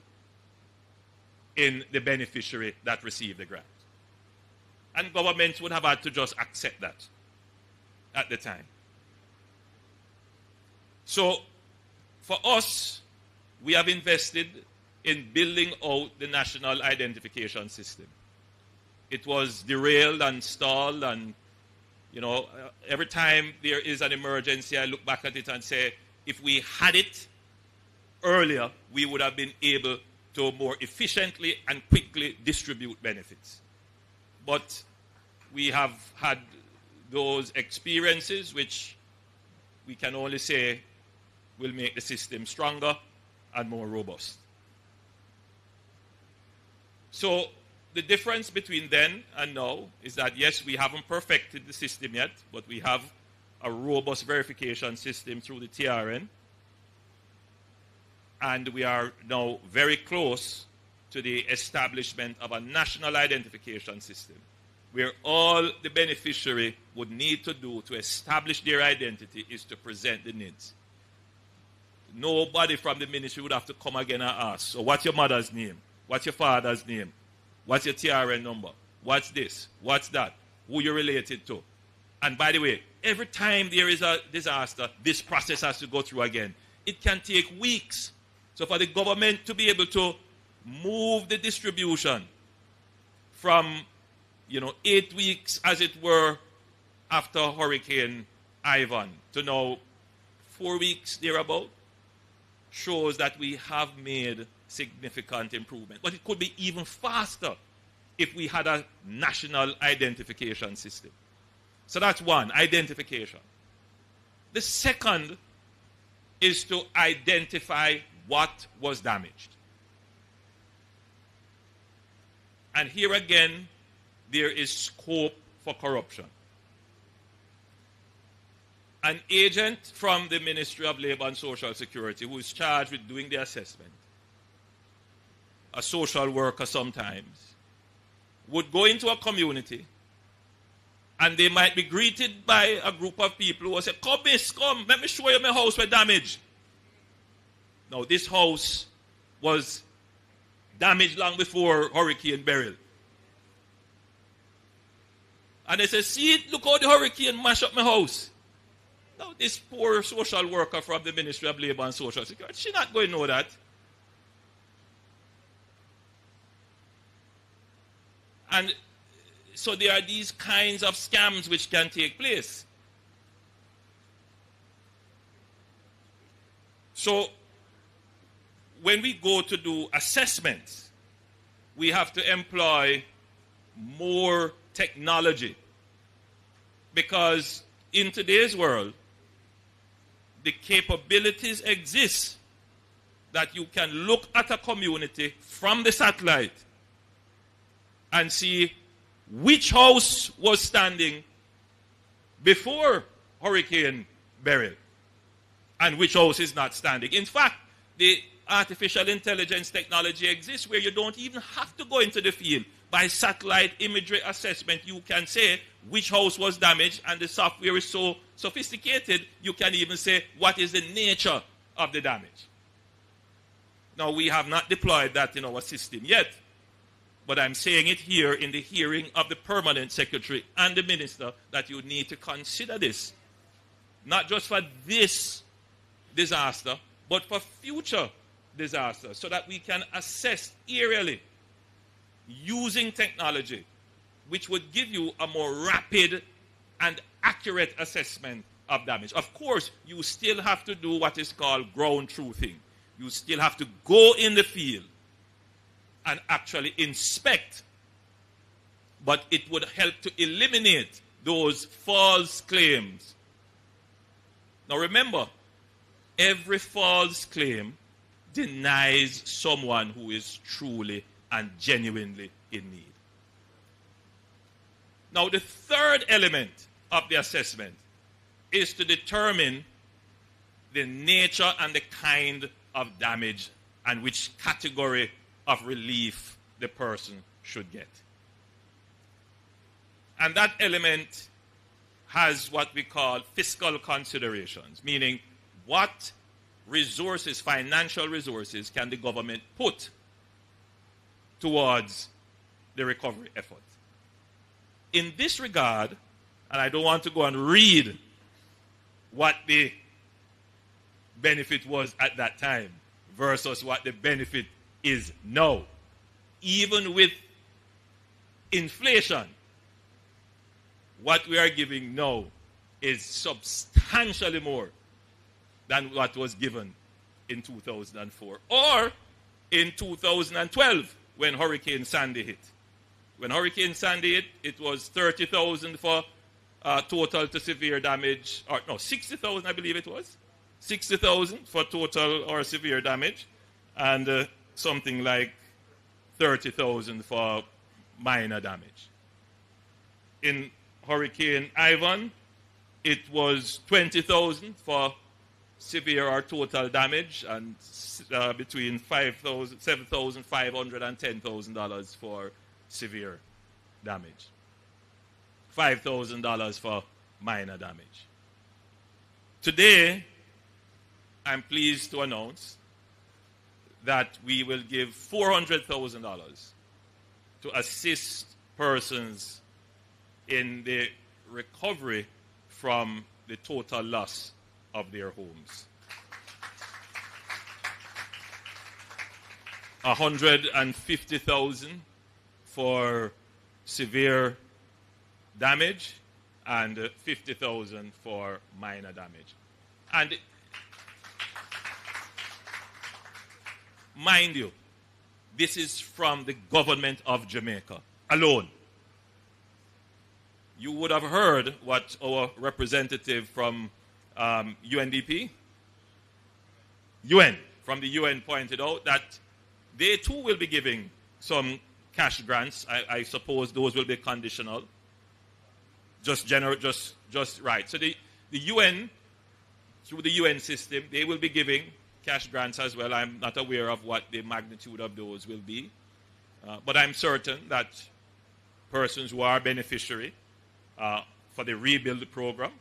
in the beneficiary that received the grant. And governments would have had to just accept that at the time. So, for us, we have invested in building out the national identification system. It was derailed and stalled, and every time there is an emergency, I look back at it and say, if we had it earlier, we would have been able to more efficiently and quickly distribute benefits. But we have had those experiences which we can only say will make the system stronger and more robust. So the difference between then and now is that, yes, we haven't perfected the system yet, but we have a robust verification system through the TRN. And we are now very close to the establishment of a national identification system where all the beneficiary would need to do to establish their identity is to present the needs. Nobody from the ministry would have to come again and ask, so what's your mother's name? What's your father's name? What's your TRN number? What's this? What's that? Who you're related to? And by the way, every time there is a disaster, this process has to go through again. It can take weeks. So for the government to be able to move the distribution from, 8 weeks, as it were, after Hurricane Ivan to now 4 weeks thereabout, shows that we have made significant improvement. But it could be even faster if we had a national identification system. So that's one, identification. The second is to identify what was damaged. And here again, there is scope for corruption. An agent from the Ministry of Labor and Social Security who is charged with doing the assessment, a social worker sometimes, would go into a community and they might be greeted by a group of people who will say, "Come, miss, come, let me show you my house with damage." Now, this house was damaged long before Hurricane Beryl. And they say, "See, look how the hurricane mashed up my house." Now, this poor social worker from the Ministry of Labor and Social Security, she's not going to know that. And so there are these kinds of scams which can take place. So when we go to do assessments, we have to employ more technology, because in today's world, the capabilities exist that you can look at a community from the satellite and see which house was standing before Hurricane Beryl and which house is not standing. In fact, the artificial intelligence technology exists where you don't even have to go into the field. By satellite imagery assessment, you can say which house was damaged, and the software is so sophisticated, you can even say what is the nature of the damage. Now, we have not deployed that in our system yet, but I'm saying it here in the hearing of the Permanent Secretary and the Minister that you need to consider this, not just for this disaster, but for future disasters, so that we can assess aerially using technology, which would give you a more rapid and accurate assessment of damage. Of course, you still have to do what is called ground truthing. You still have to go in the field and actually inspect, but it would help to eliminate those false claims. Now remember, every false claim denies someone who is truly and genuinely in need. Now, the third element of the assessment is to determine the nature and the kind of damage and which category of relief the person should get. And that element has what we call fiscal considerations, meaning what resources, financial resources, can the government put towards the recovery effort. In this regard, and I don't want to go and read what the benefit was at that time versus what the benefit is now. Even with inflation, what we are giving now is substantially more than what was given in 2004 or in 2012 when Hurricane Sandy hit. When Hurricane Sandy hit, it was $30,000 for total to severe damage, or no, $60,000 I believe it was. $60,000 for total or severe damage, and something like $30,000 for minor damage. In Hurricane Ivan, it was $20,000 for severe or total damage, and between $7,500 and $10,000 for severe damage. $5,000 for minor damage. Today, I'm pleased to announce that we will give $400,000 to assist persons in the recovery from the total loss of their homes. $150,000 for severe damage and $50,000 for minor damage. And mind you, this is from the government of Jamaica alone. You would have heard what our representative from UNDP UN, from the UN pointed out that they too will be giving some cash grants. I suppose those will be conditional. Just right. So the UN, through the UN system, they will be giving cash grants as well. I'm not aware of what the magnitude of those will be. But I'm certain that persons who are beneficiary for the Rebuild program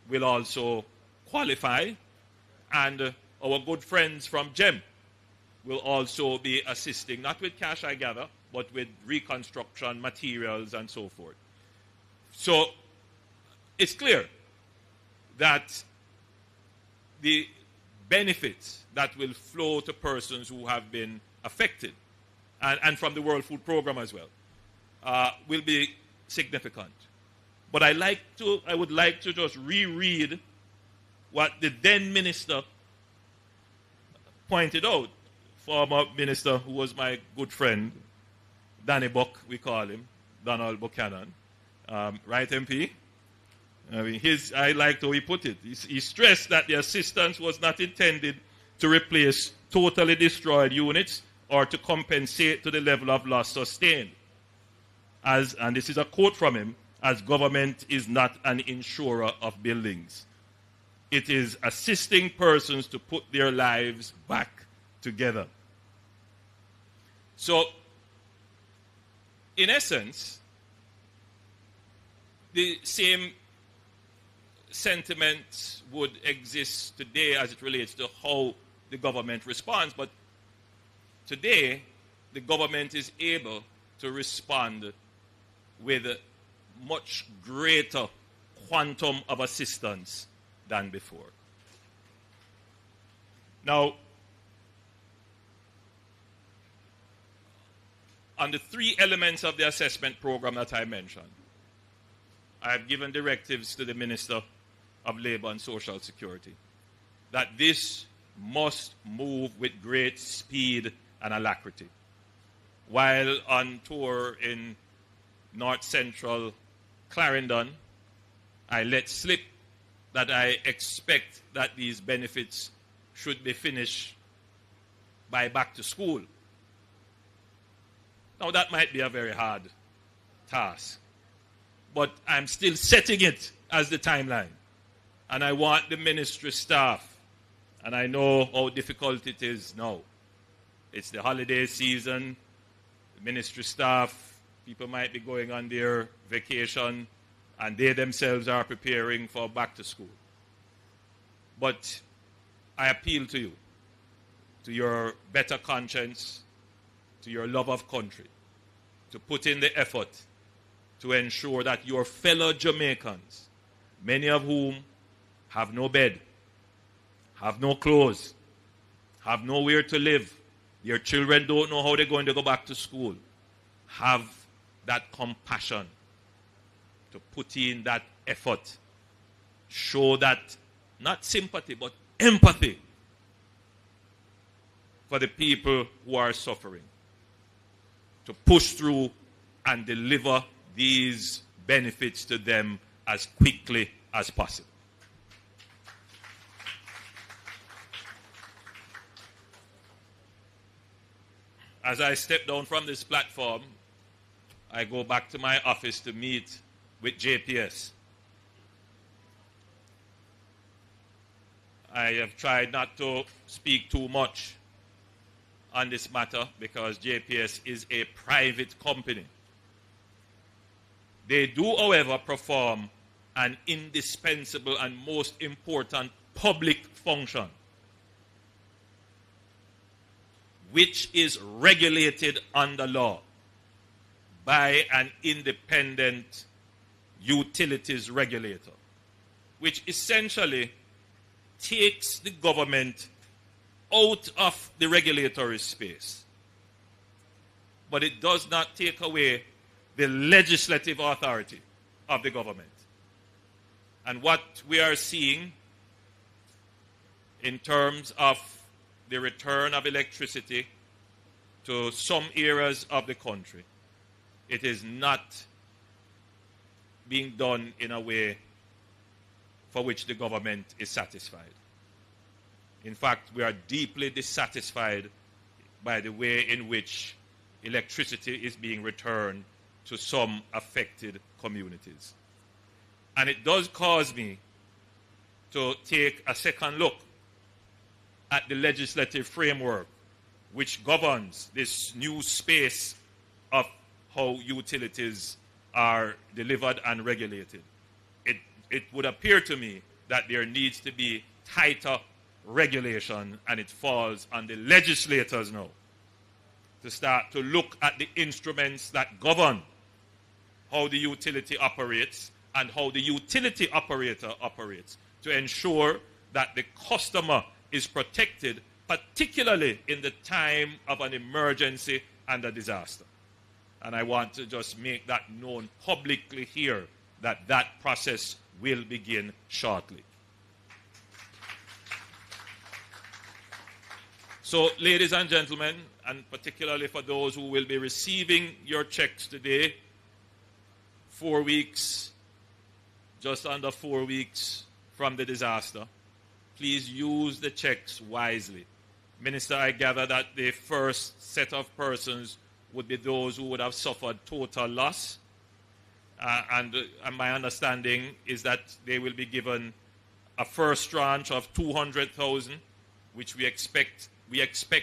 will also qualify. And our good friends from GEM will also be assisting, not with cash, I gather, but with reconstruction, materials, and so forth. So it's clear that the benefits that will flow to persons who have been affected, and from the World Food Program as well, will be significant. But I would like to just reread what the then minister pointed out, former minister who was my good friend, Danny Buck, we call him, Donald Buchanan. Right, MP? I mean, I liked how he put it. He stressed that the assistance was not intended to replace totally destroyed units or to compensate to the level of loss sustained. And this is a quote from him, as government is not an insurer of buildings. It is assisting persons to put their lives back together. So, in essence, the same sentiment would exist today as it relates to how the government responds. But today, the government is able to respond with a much greater quantum of assistance than before. Now, on the three elements of the assessment program that I mentioned, I have given directives to the Minister of Labour and Social Security that this must move with great speed and alacrity. While on tour in North Central Clarendon, I let slip that I expect that these benefits should be finished by back to school. Now that might be a very hard task, but I'm still setting it as the timeline. And I want the ministry staff, and I know how difficult it is now. It's the holiday season, the ministry staff, people might be going on their vacation, and they themselves are preparing for back to school. But I appeal to you, to your better conscience, to your love of country, to put in the effort to ensure that your fellow Jamaicans, many of whom have no bed, have no clothes, have nowhere to live, their children don't know how they're going to go back to school, have that compassion to put in that effort, show that, not sympathy, but empathy for the people who are suffering, to push through and deliver these benefits to them as quickly as possible. As I step down from this platform, I go back to my office to meet with JPS. I have tried not to speak too much on this matter because JPS is a private company. They do, however, perform an indispensable and most important public function, which is regulated under law by an independent utilities regulator, which essentially takes the government out of the regulatory space. But it does not take away the legislative authority of the government. And what we are seeing in terms of the return of electricity to some areas of the country, it is not being done in a way for which the government is satisfied. In fact, we are deeply dissatisfied by the way in which electricity is being returned to some affected communities. And it does cause me to take a second look at the legislative framework which governs this new space of how utilities are delivered and regulated. It would appear to me that there needs to be tighter regulation, and it falls on the legislators now to start to look at the instruments that govern how the utility operates and how the utility operator operates to ensure that the customer is protected, particularly in the time of an emergency and a disaster. And I want to just make that known publicly here, that that process will begin shortly. So, ladies and gentlemen, and particularly for those who will be receiving your checks today, 4 weeks, just under 4 weeks from the disaster, please use the checks wisely. Minister, I gather that the first set of persons would be those who would have suffered total loss. And my understanding is that they will be given a first tranche of 200,000, which we expect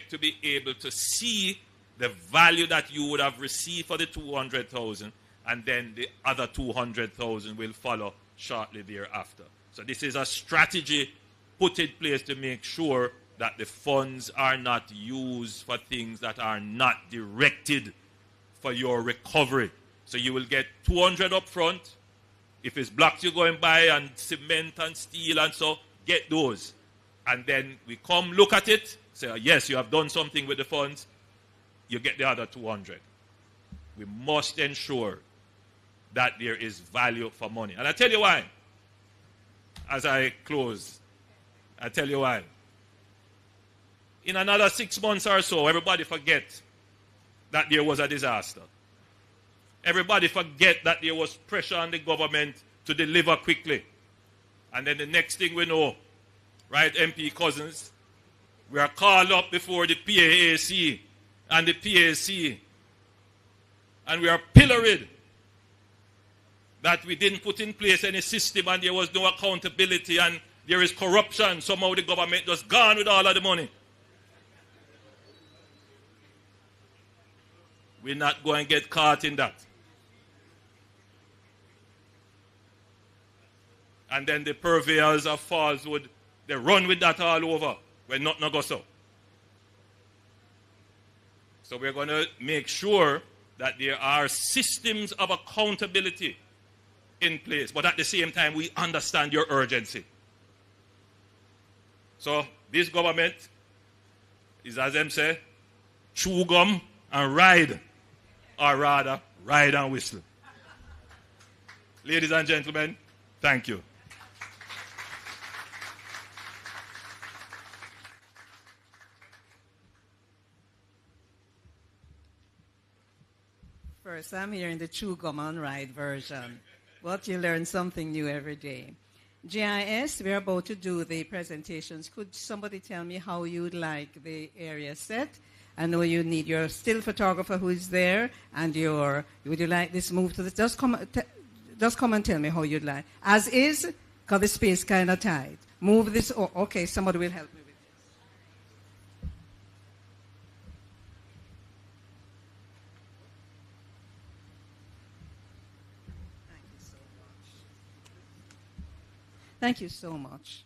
to be able to see the value that you would have received for the 200,000, and then the other 200,000 will follow shortly thereafter. So this is a strategy put in place to make sure that the funds are not used for things that are not directed for your recovery. So you will get 200 up front. If it's blocks you're going by and cement and steel and so, get those. And then we come look at it, say, yes, you have done something with the funds, you get the other 200. We must ensure that there is value for money. And I tell you why. As I close, I tell you why. In another 6 months or so, everybody forget that there was a disaster. Everybody forget that there was pressure on the government to deliver quickly. And then the next thing we know, right, MP Cousins, we are called up before the PAAC and the PAC, and we are pilloried that we didn't put in place any system and there was no accountability and there is corruption. Somehow the government just gone with all of the money. We're not going to get caught in that. And then the purveyors of falsehood, they run with that all over when nothing goes so. So we're going to make sure that there are systems of accountability in place. But at the same time, we understand your urgency. So this government is, as them say, chew gum and ride. Or rather, ride and whistle. Ladies and gentlemen, thank you. First, I'm hearing the chew gum and ride version. But you learn something new every day. GIS, we're about to do the presentations. Could somebody tell me how you'd like the area set? I know you need your still photographer who is there, and would you like this move to the, just come and tell me how you'd like. As is, because the space kind of tight. Move this, okay, somebody will help me with this. Thank you so much.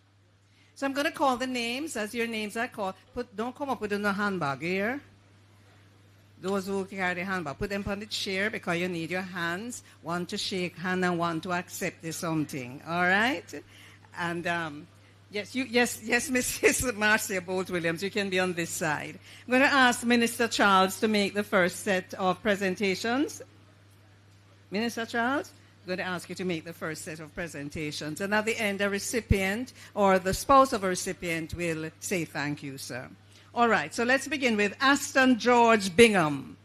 So I'm going to call the names. As your names are called, don't come up with a handbag here. Those who carry the handbag, put them on the chair because you need your hands. One to shake hand and one to accept something. All right? And yes, Mrs. Marcia Bolt-Williams, you can be on this side. I'm going to ask Minister Charles to make the first set of presentations. Minister Charles? I'm going to ask you to make the first set of presentations. And at the end, a recipient or the spouse of a recipient will say thank you, sir. All right, so let's begin with Aston George Bingham.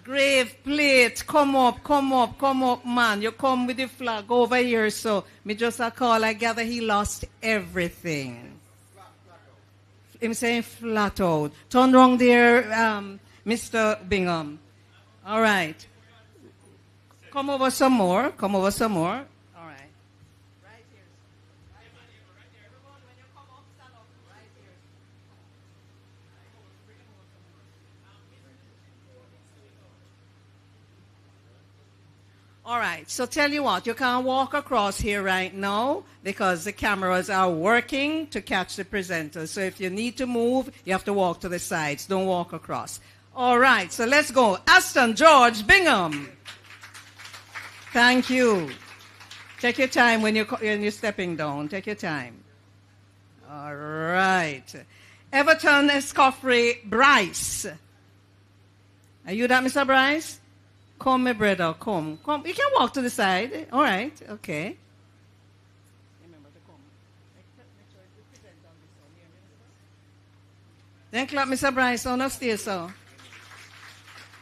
Grave plate, come up, man. You come with the flag over here, so me just a call, I gather he lost everything. Him saying flat out. Turn wrong there, Mr. Bingham. All right. Come over some more. All right. Right here. Everyone, when you come up, stand up. Right here. All right, so tell you what, you can't walk across here right now because the cameras are working to catch the presenters. So if you need to move, you have to walk to the sides. Don't walk across. All right, so let's go. Aston George Bingham. Thank you. Take your time when you're stepping down. Take your time. All right. Everton Escoffrey Bryce. Are you that, Mr. Bryce? Come, my brother, come. You can walk to the side. All right, okay. Remember to come. Then clap Mr. Bryce on upstairs, so.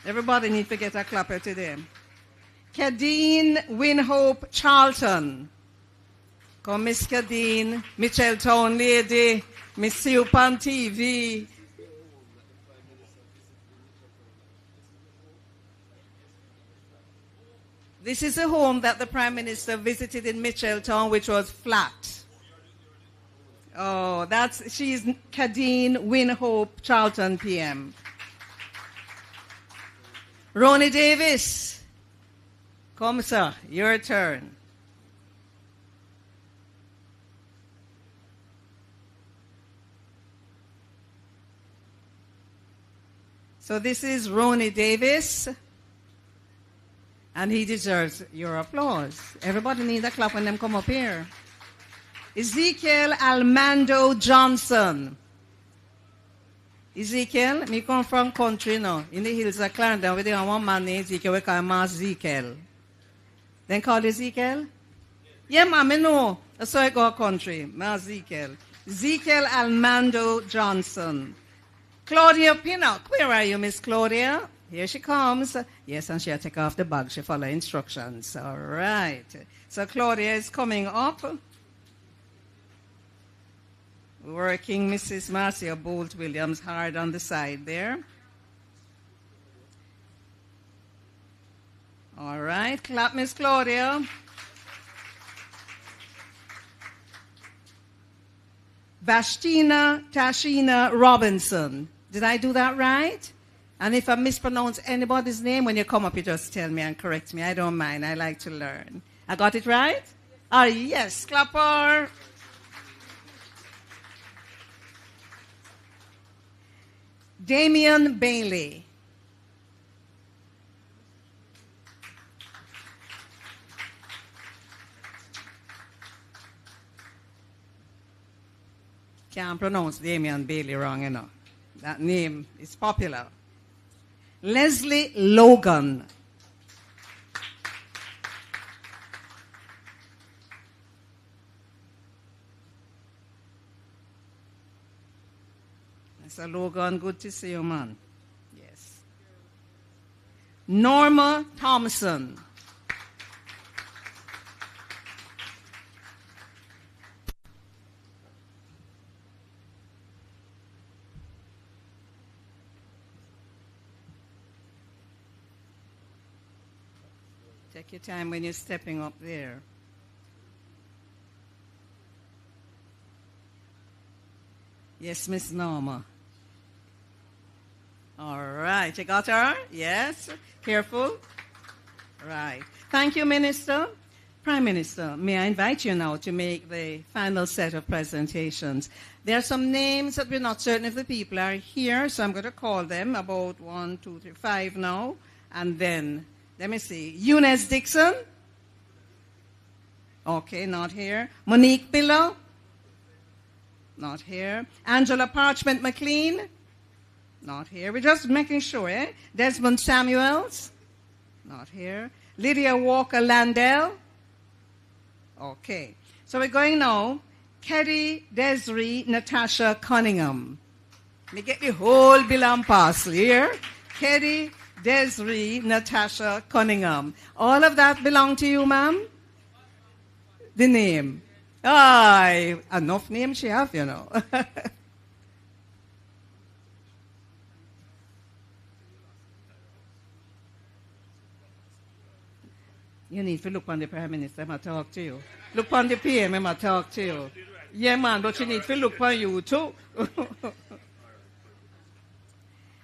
Everybody needs to get a clapper today. Cadine Winhope Charlton. Come, Miss Cadine, Mitchelltown lady, Miss you on TV. This is a home that the Prime Minister visited in Mitchelltown, which was flat. Oh, she's Cadine Winhope Charlton PM. Ronnie Davis. Come, sir, your turn. So this is Ronnie Davis. And he deserves your applause. Everybody needs a clap when them come up here. Ezekiel Almando Johnson. Ezekiel, me come from country now. In the hills of Clarendon, we have one man named Ezekiel, we call him Ezekiel. Then call Ezekiel? Yeah, ma'am, I know. That's how I go country. Ezekiel. Ezekiel Almando Johnson. Claudia Pinnock. Where are you, Miss Claudia? Here she comes. Yes, and she'll take off the bag. She follow instructions. All right. So Claudia is coming up. Working Mrs. Marcia Bolt Williams hard on the side there. All right. Clap, Miss Claudia. Tashina Robinson. Did I do that right? And if I mispronounce anybody's name, when you come up, you just tell me and correct me. I don't mind. I like to learn. I got it right? Oh, yes. Clapper. Damian Bailey. Can't pronounce Damian Bailey wrong, you know. That name is popular. Leslie Logan. Mr. Logan, good to see you, man. Yes. Norma Thompson. Take your time when you're stepping up there. Yes, Miss Norma. All right. You got her? Yes. Careful. Right. Thank you, Minister. Prime Minister, may I invite you now to make the final set of presentations. There are some names that we're not certain if the people are here, so I'm going to call them about 1, 2, 3, 5 now, and then... Let me see. Eunice Dixon? Okay, not here. Monique Pillow? Not here. Angela Parchment McLean? Not here. We're just making sure, eh? Desmond Samuels? Not here. Lydia Walker Landell? Okay. So we're going now. Kerry Desiree Natasha Cunningham. Let me get the whole bill and parcel here. Kerry Desiree Natasha Cunningham. All of that belong to you, ma'am? The name. Aye, enough name she have, you know. You need to look on the Prime Minister, I'm talk to you. Look on the PM, I'm talk to you. Yeah, man, but you need to look on you too.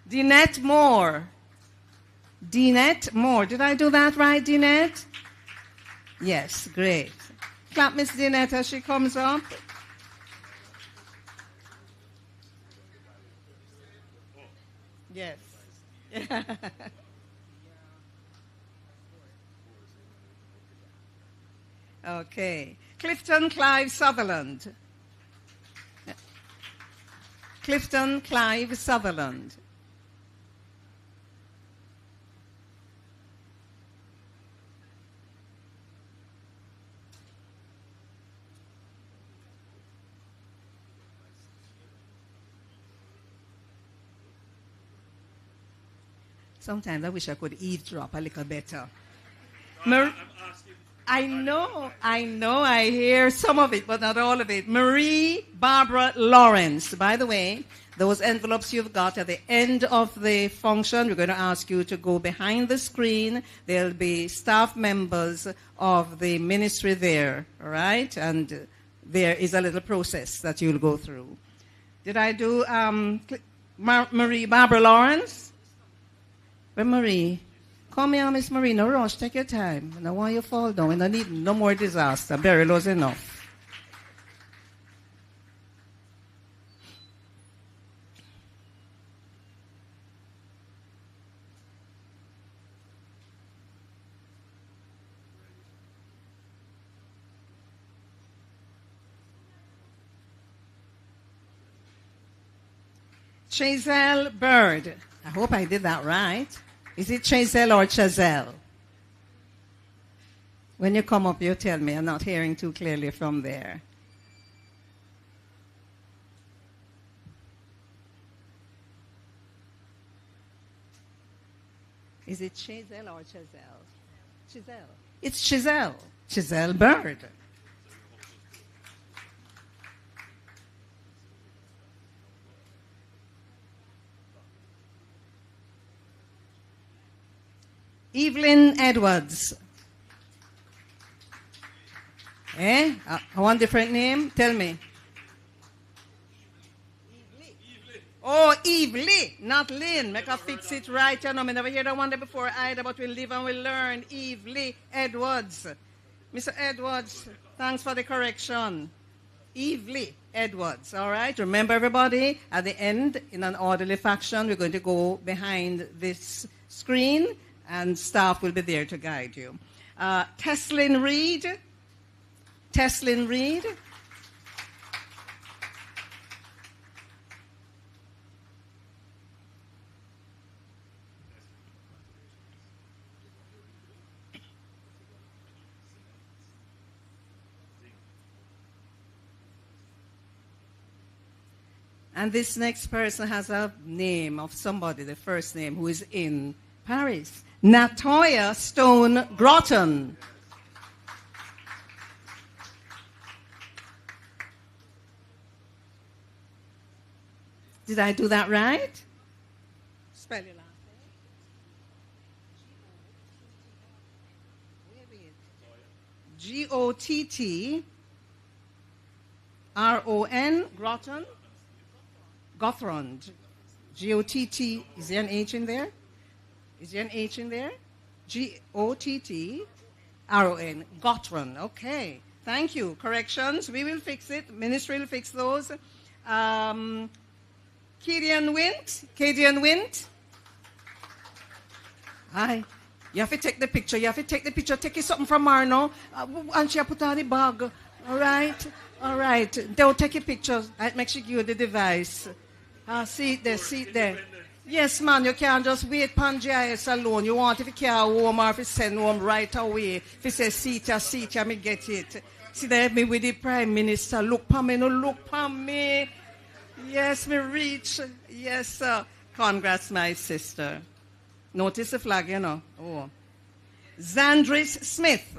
Dinette Moore. Dinette Moore. Did I do that right, Dinette? Yes, great. Clap Miss Dinette as she comes up. Yes. Okay. Clifton Clive Sutherland. Clifton Clive Sutherland. Sometimes I wish I could eavesdrop a little better. I know, I hear some of it, but not all of it. Marie Barbara Lawrence. By the way, those envelopes you've got at the end of the function, we're going to ask you to go behind the screen. There'll be staff members of the ministry there, all right? And there is a little process that you'll go through. Did I do Marie Barbara Lawrence? Where Marie? Come here, Miss Marie. No rush. Take your time. I don't want you to fall down. We don't need no more disaster. Beryl was enough. Chazelle Bird. I hope I did that right. Is it Chazelle or Chazelle? When you come up, you tell me. I'm not hearing too clearly from there. Is it Chazelle or Chazelle? Chazelle. It's Chazelle. Chazelle Bird. Evelyn Edwards. Eh? One different name? Tell me. Oh, Evelyn, not Lynn. Make her fix it right. You know, I never heard that one day before either, but we'll live and we'll learn. Evelyn Edwards. Mr. Edwards, thanks for the correction. Evelyn Edwards, all right? Remember, everybody, at the end, in an orderly fashion, we're going to go behind this screen, and staff will be there to guide you. Teslin Reed. Teslin Reed. And this next person has a name of somebody, the first name, who is in Paris. Natoya Stone Groton. Did I do that right? Spell your last name. G-O-T-T-R-O-N, Groton. Gothron. G-O-T-T, is there an H in there? Is there an H in there? G-O-T-T-R-O-N. Gothron. Okay. Thank you. Corrections. We will fix it. Ministry will fix those. Kadian Wint. Kadian Wint. Hi. You have to take the picture. You have to take the picture. Take it something from Marno. And she put on the bag. All right. All right. Don't take a picture. I make sure you the device. See it there. See it there. Yes, man, you can't just wait pan GIS alone. You want if you can't home or if you send home right away. If you say see ya, me get it. See there, me with the Prime Minister. Look pa me, no look pa me. Yes, me reach. Yes, sir. Congrats, my sister. Notice the flag, you know. Oh. Zandris Smith.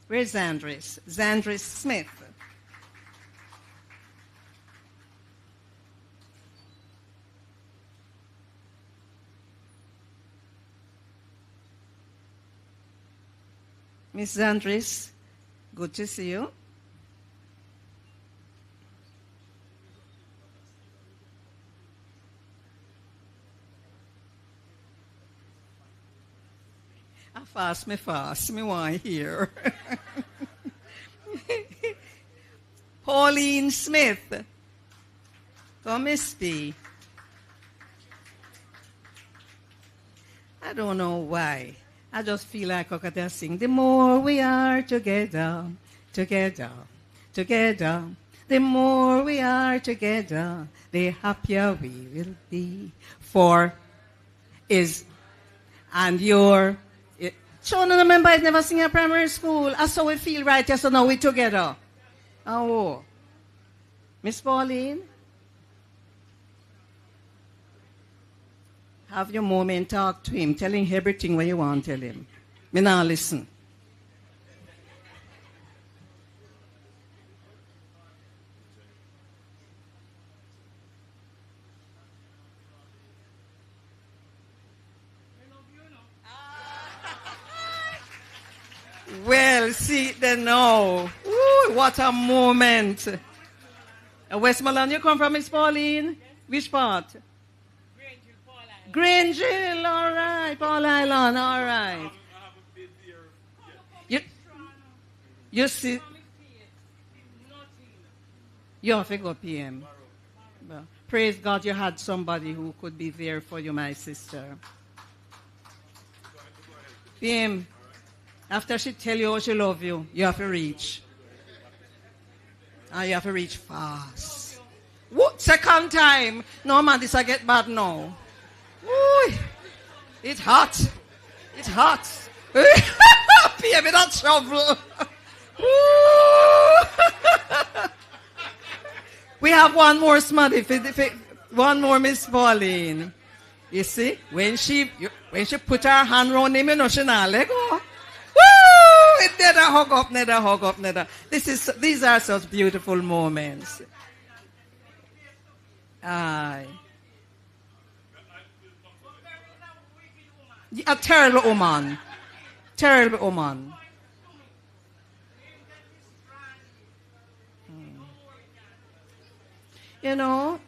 Where's Zandris? Zandris Smith. Miss Zandris, good to see you. Fast, me want here. Pauline Smith. Come, Miss B. I don't know why. I just feel like I could just sing. The more we are together, together, together. The more we are together, the happier we will be. For is and your. Children, remember, I never sing at primary school. I saw we feel right, yes, so now we together. Oh. Miss Pauline? Have your moment, talk to him, tell him everything what you want to tell him. Me now listen. Well, see then now. Ooh, what a moment. Westmoreland, you come from, Miss Pauline? Which part? Grangeville, all right. Paul Island, all right. You see? You have to go PM. Well, praise God you had somebody who could be there for you, my sister. PM. After she tell you how she love you, you have to reach. And you have to reach fast. What? Second time. No, man, this I get bad now. Ooh, it's hot. It's hot. PM in that trouble. We have one more smuddy. One more Miss Pauline. You see, when she put her hand around him, you know she not let go. Woo! It never hug up, never hug up, never. These are such beautiful moments. Aye. A terrible woman. Terrible woman. You know,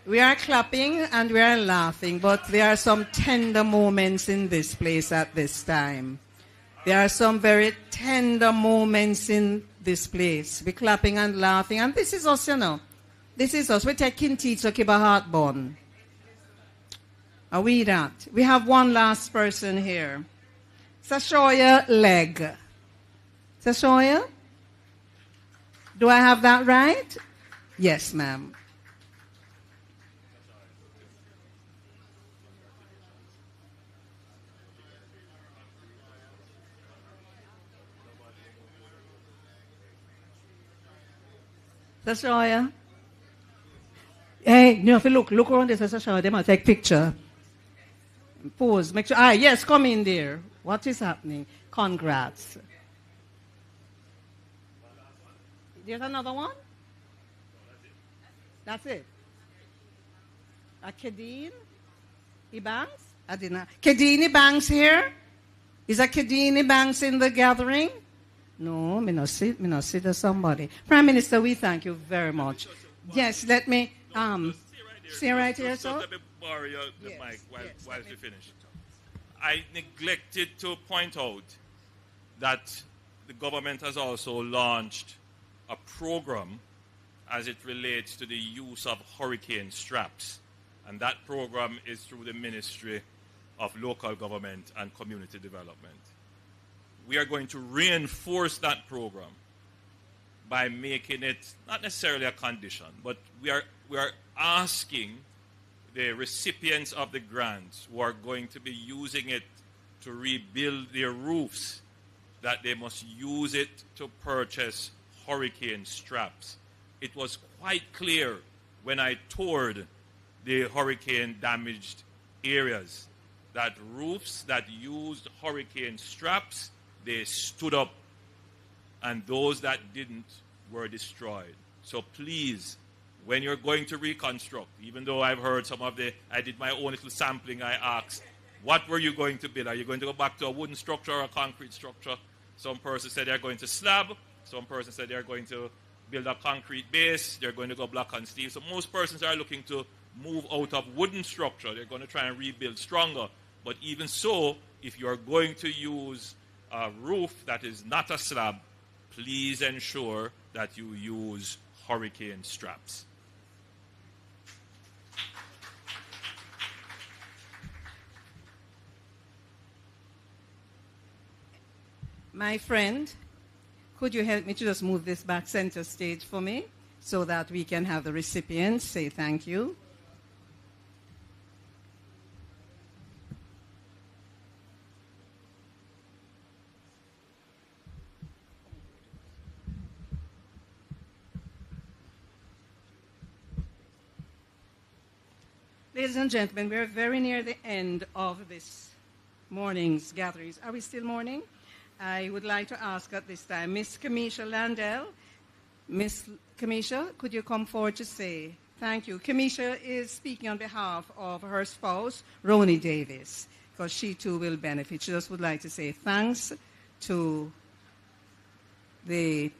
we are clapping and we are laughing, but there are some tender moments in this place at this time. There are some very tender moments in this place. We're clapping and laughing, and this is us, you know. This is us. We're taking teeth to keep a heartburn. Are we that? We have one last person here. Sashoya Leg. Sashoya? Do I have that right? Yes, ma'am. Sashoya? Hey, you have to look around this, Sashoya. They might take picture. Pose, make sure. Ah, yes, come in there. What is happening? Congrats. There's another one? That's it. A Kedin Banks? I didn't know. Kedini Banks here? Is a Kedini Banks in the gathering? No, me not see there's somebody. Prime Minister, we thank you very much. Yes, let me see right here, sir. Let me borrow the mic while you finish. I neglected to point out that the government has also launched a program as it relates to the use of hurricane straps. And that program is through the Ministry of Local Government and Community Development. We are going to reinforce that program by making it not necessarily a condition, but we are asking the recipients of the grants who are going to be using it to rebuild their roofs that they must use it to purchase hurricane straps. It was quite clear when I toured the hurricane damaged areas that roofs that used hurricane straps, they stood up, and those that didn't were destroyed. So please, when you're going to reconstruct, even though I've heard I did my own little sampling, I asked, what were you going to build? Are you going to go back to a wooden structure or a concrete structure? Some person said they're going to slab. Some person said they're going to build a concrete base. They're going to go block and steel. So most persons are looking to move out of wooden structure. They're going to try and rebuild stronger. But even so, if you're going to use a roof that is not a slab, please ensure that you use hurricane straps. My friend, could you help me to just move this back center stage for me so that we can have the recipients say thank you? Ladies and gentlemen, we're very near the end of this morning's gatherings. Are we still morning? I would like to ask at this time, Miss Kamisha Landell. Miss Kamisha, could you come forward to say thank you? Kamisha is speaking on behalf of her spouse, Roni Davis, because she too will benefit. She just would like to say thanks to the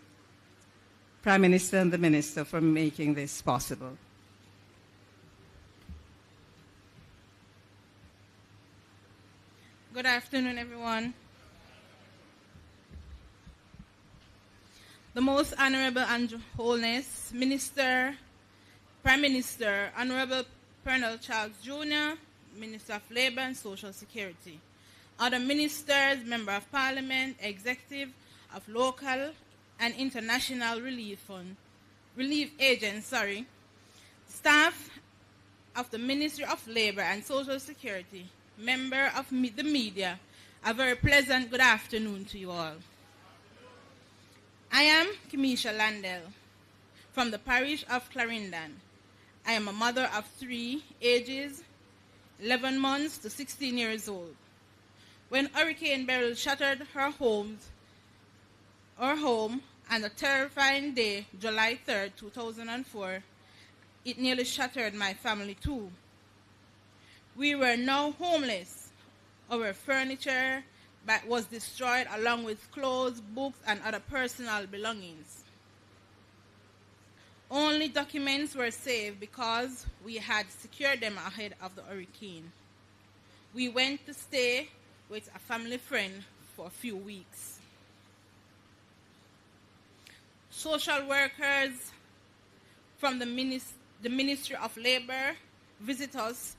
Prime Minister and the Minister for making this possible. Good afternoon, everyone. The Most Honorable and Holiness Minister, Prime Minister, Honorable Colonel Charles Jr., Minister of Labor and Social Security, other ministers, Member of Parliament, executive of local and international relief agents, staff of the Ministry of Labor and Social Security, member of the media, a very pleasant good afternoon to you all. I am Kamisha Landell from the parish of Clarendon. I am a mother of 3, ages 11 months to 16 years old. When Hurricane Beryl shattered her home on a terrifying day, July 3rd, 2004, it nearly shattered my family too. We were now homeless. Our furniture was destroyed along with clothes, books, and other personal belongings. Only documents were saved because we had secured them ahead of the hurricane. We went to stay with a family friend for a few weeks. Social workers from the Ministry of Labor visited us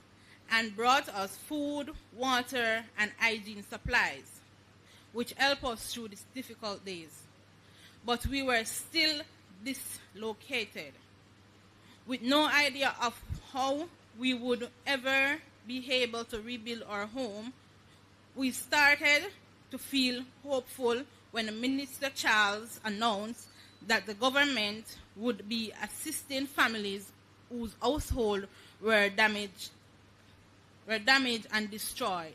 and brought us food, water, and hygiene supplies, which helped us through these difficult days. But we were still dislocated, with no idea of how we would ever be able to rebuild our home. We started to feel hopeful when Minister Charles announced that the government would be assisting families whose households were damaged and destroyed.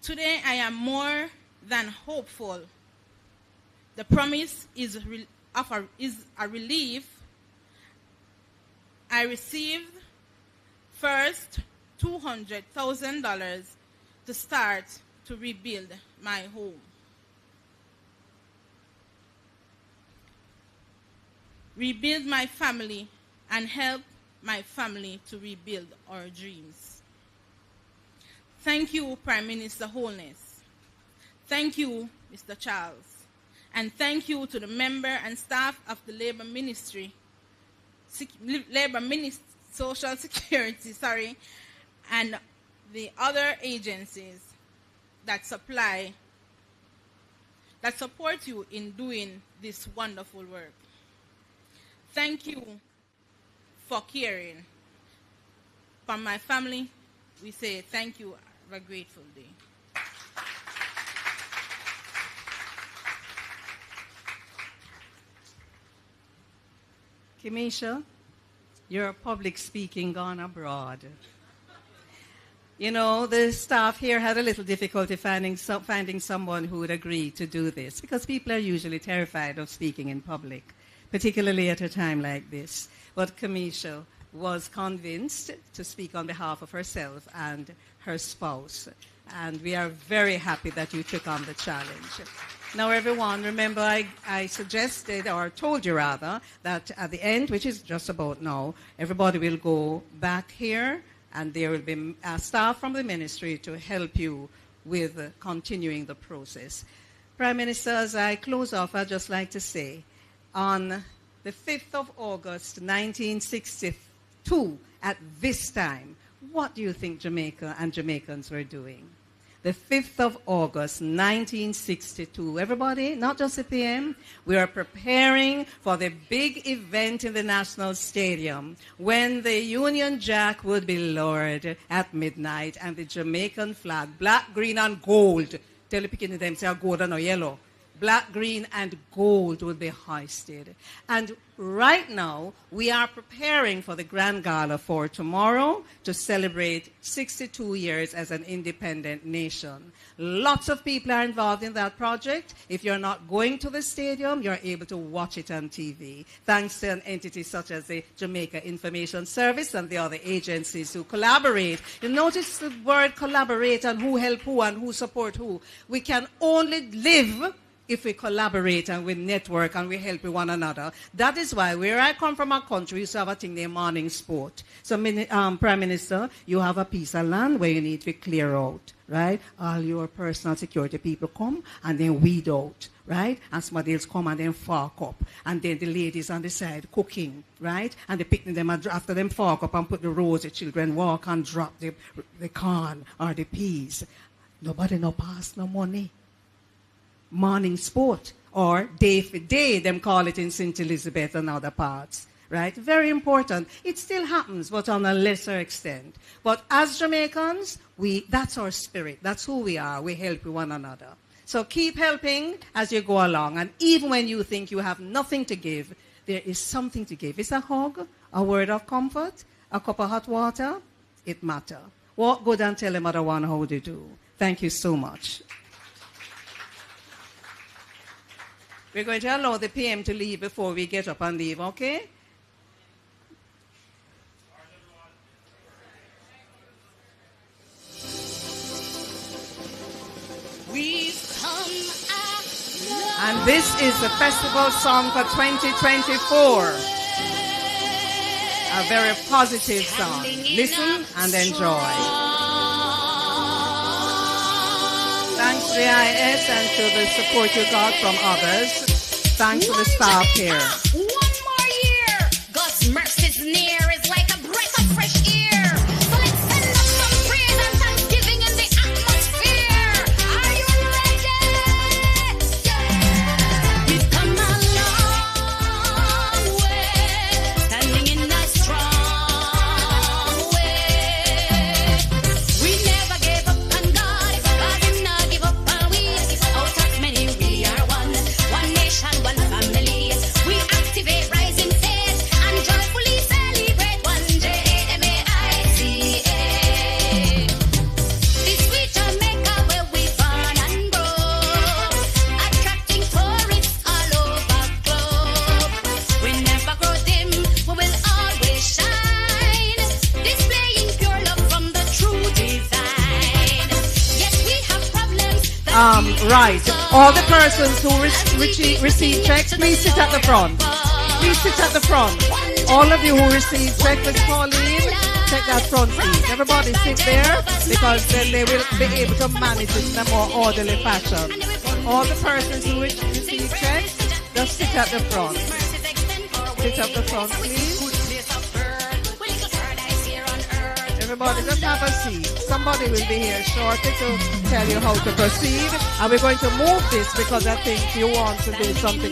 Today I am more than hopeful. The promise is a relief. I received first $200,000 to start to rebuild my home. Rebuild my family and help my family to rebuild our dreams. Thank you, Prime Minister Holness. Thank you, Mr. Charles. And thank you to the member and staff of the Labor Ministry, Social Security, and the other agencies that support you in doing this wonderful work. Thank you for caring. From my family, we say thank you. Have a grateful day. Kamisha, Your public speaking gone abroad. You know, the staff here had a little difficulty finding someone who would agree to do this, because people are usually terrified of speaking in public, particularly at a time like this. But Kamisha was convinced to speak on behalf of herself and her spouse. And we are very happy that you took on the challenge. Now, everyone, remember I suggested, or told you rather, that at the end, which is just about now, everybody will go back here, and there will be staff from the ministry to help you with continuing the process. Prime Minister, as I close off, I'd just like to say, on the 5th of August, 1962, at this time, what do you think Jamaica and Jamaicans were doing? The 5th of August, 1962. Everybody, not just the PM, we are preparing for the big event in the National Stadium when the Union Jack would be lowered at midnight and the Jamaican flag, black, green, and gold, tell the picking them say gold and yellow, black, green, and gold would be hoisted. And right now, we are preparing for the Grand Gala for tomorrow to celebrate 62 years as an independent nation. Lots of people are involved in that project. If you're not going to the stadium, you're able to watch it on TV, thanks to an entity such as the Jamaica Information Service and the other agencies who collaborate. You notice the word collaborate and who help who and who support who. We can only live if we collaborate and we network and we help one another. That is why where I come from, a country, we used to have a thing named morning sport. So, Prime Minister, you have a piece of land where you need to clear out, right? All your personal security people come and then weed out, right? And somebody else come and then fork up. And then the ladies on the side cooking, right? And they pick them after them fork up and put the rows, the children walk and drop the corn or the peas. Nobody no pass no money. Morning sport, or day for day, them call it in St. Elizabeth and other parts, right? Very important. It still happens, but on a lesser extent. But as Jamaicans, that's our spirit. That's who we are. We help one another. So keep helping as you go along. And even when you think you have nothing to give, there is something to give. It's a hug, a word of comfort, a cup of hot water. It matters. Walk good and tell them other one how they do. Thank you so much. We're going to allow the PM to leave before we get up and leave, okay? And this is the festival song for 2024. A very positive song. Listen and enjoy. Thanks to the IS and to the support you got from others. Thanks to the staff here. One more year. God's mercy is near. It's like a breath of fresh air. So let's send up some praise and thanksgiving in the atmosphere. Are you ready? Yeah. We've come a long way, standing in a strong way. We never gave up on God. God did not give up on we. Out of many we are one. One nation, one family. We activate rising faith and joyfully celebrate one JMAICA. This sweet Jamaica where we born and grow, attracting tourists all over globe. We never grow dim, we will always shine, displaying pure love from the true design. Yes, we have problems that Right. All the persons who receive checks, please sit at the front. Please sit at the front. All of you who receive checks, Miss Pauline, take that front seat. Everybody sit there, because then they will be able to manage it in a more orderly fashion. All the persons who receive checks, just sit at the front. Sit at the front, please. Everybody, just have a seat. Somebody will be here shortly to tell you how to proceed. And we're going to move this because I think you want to do something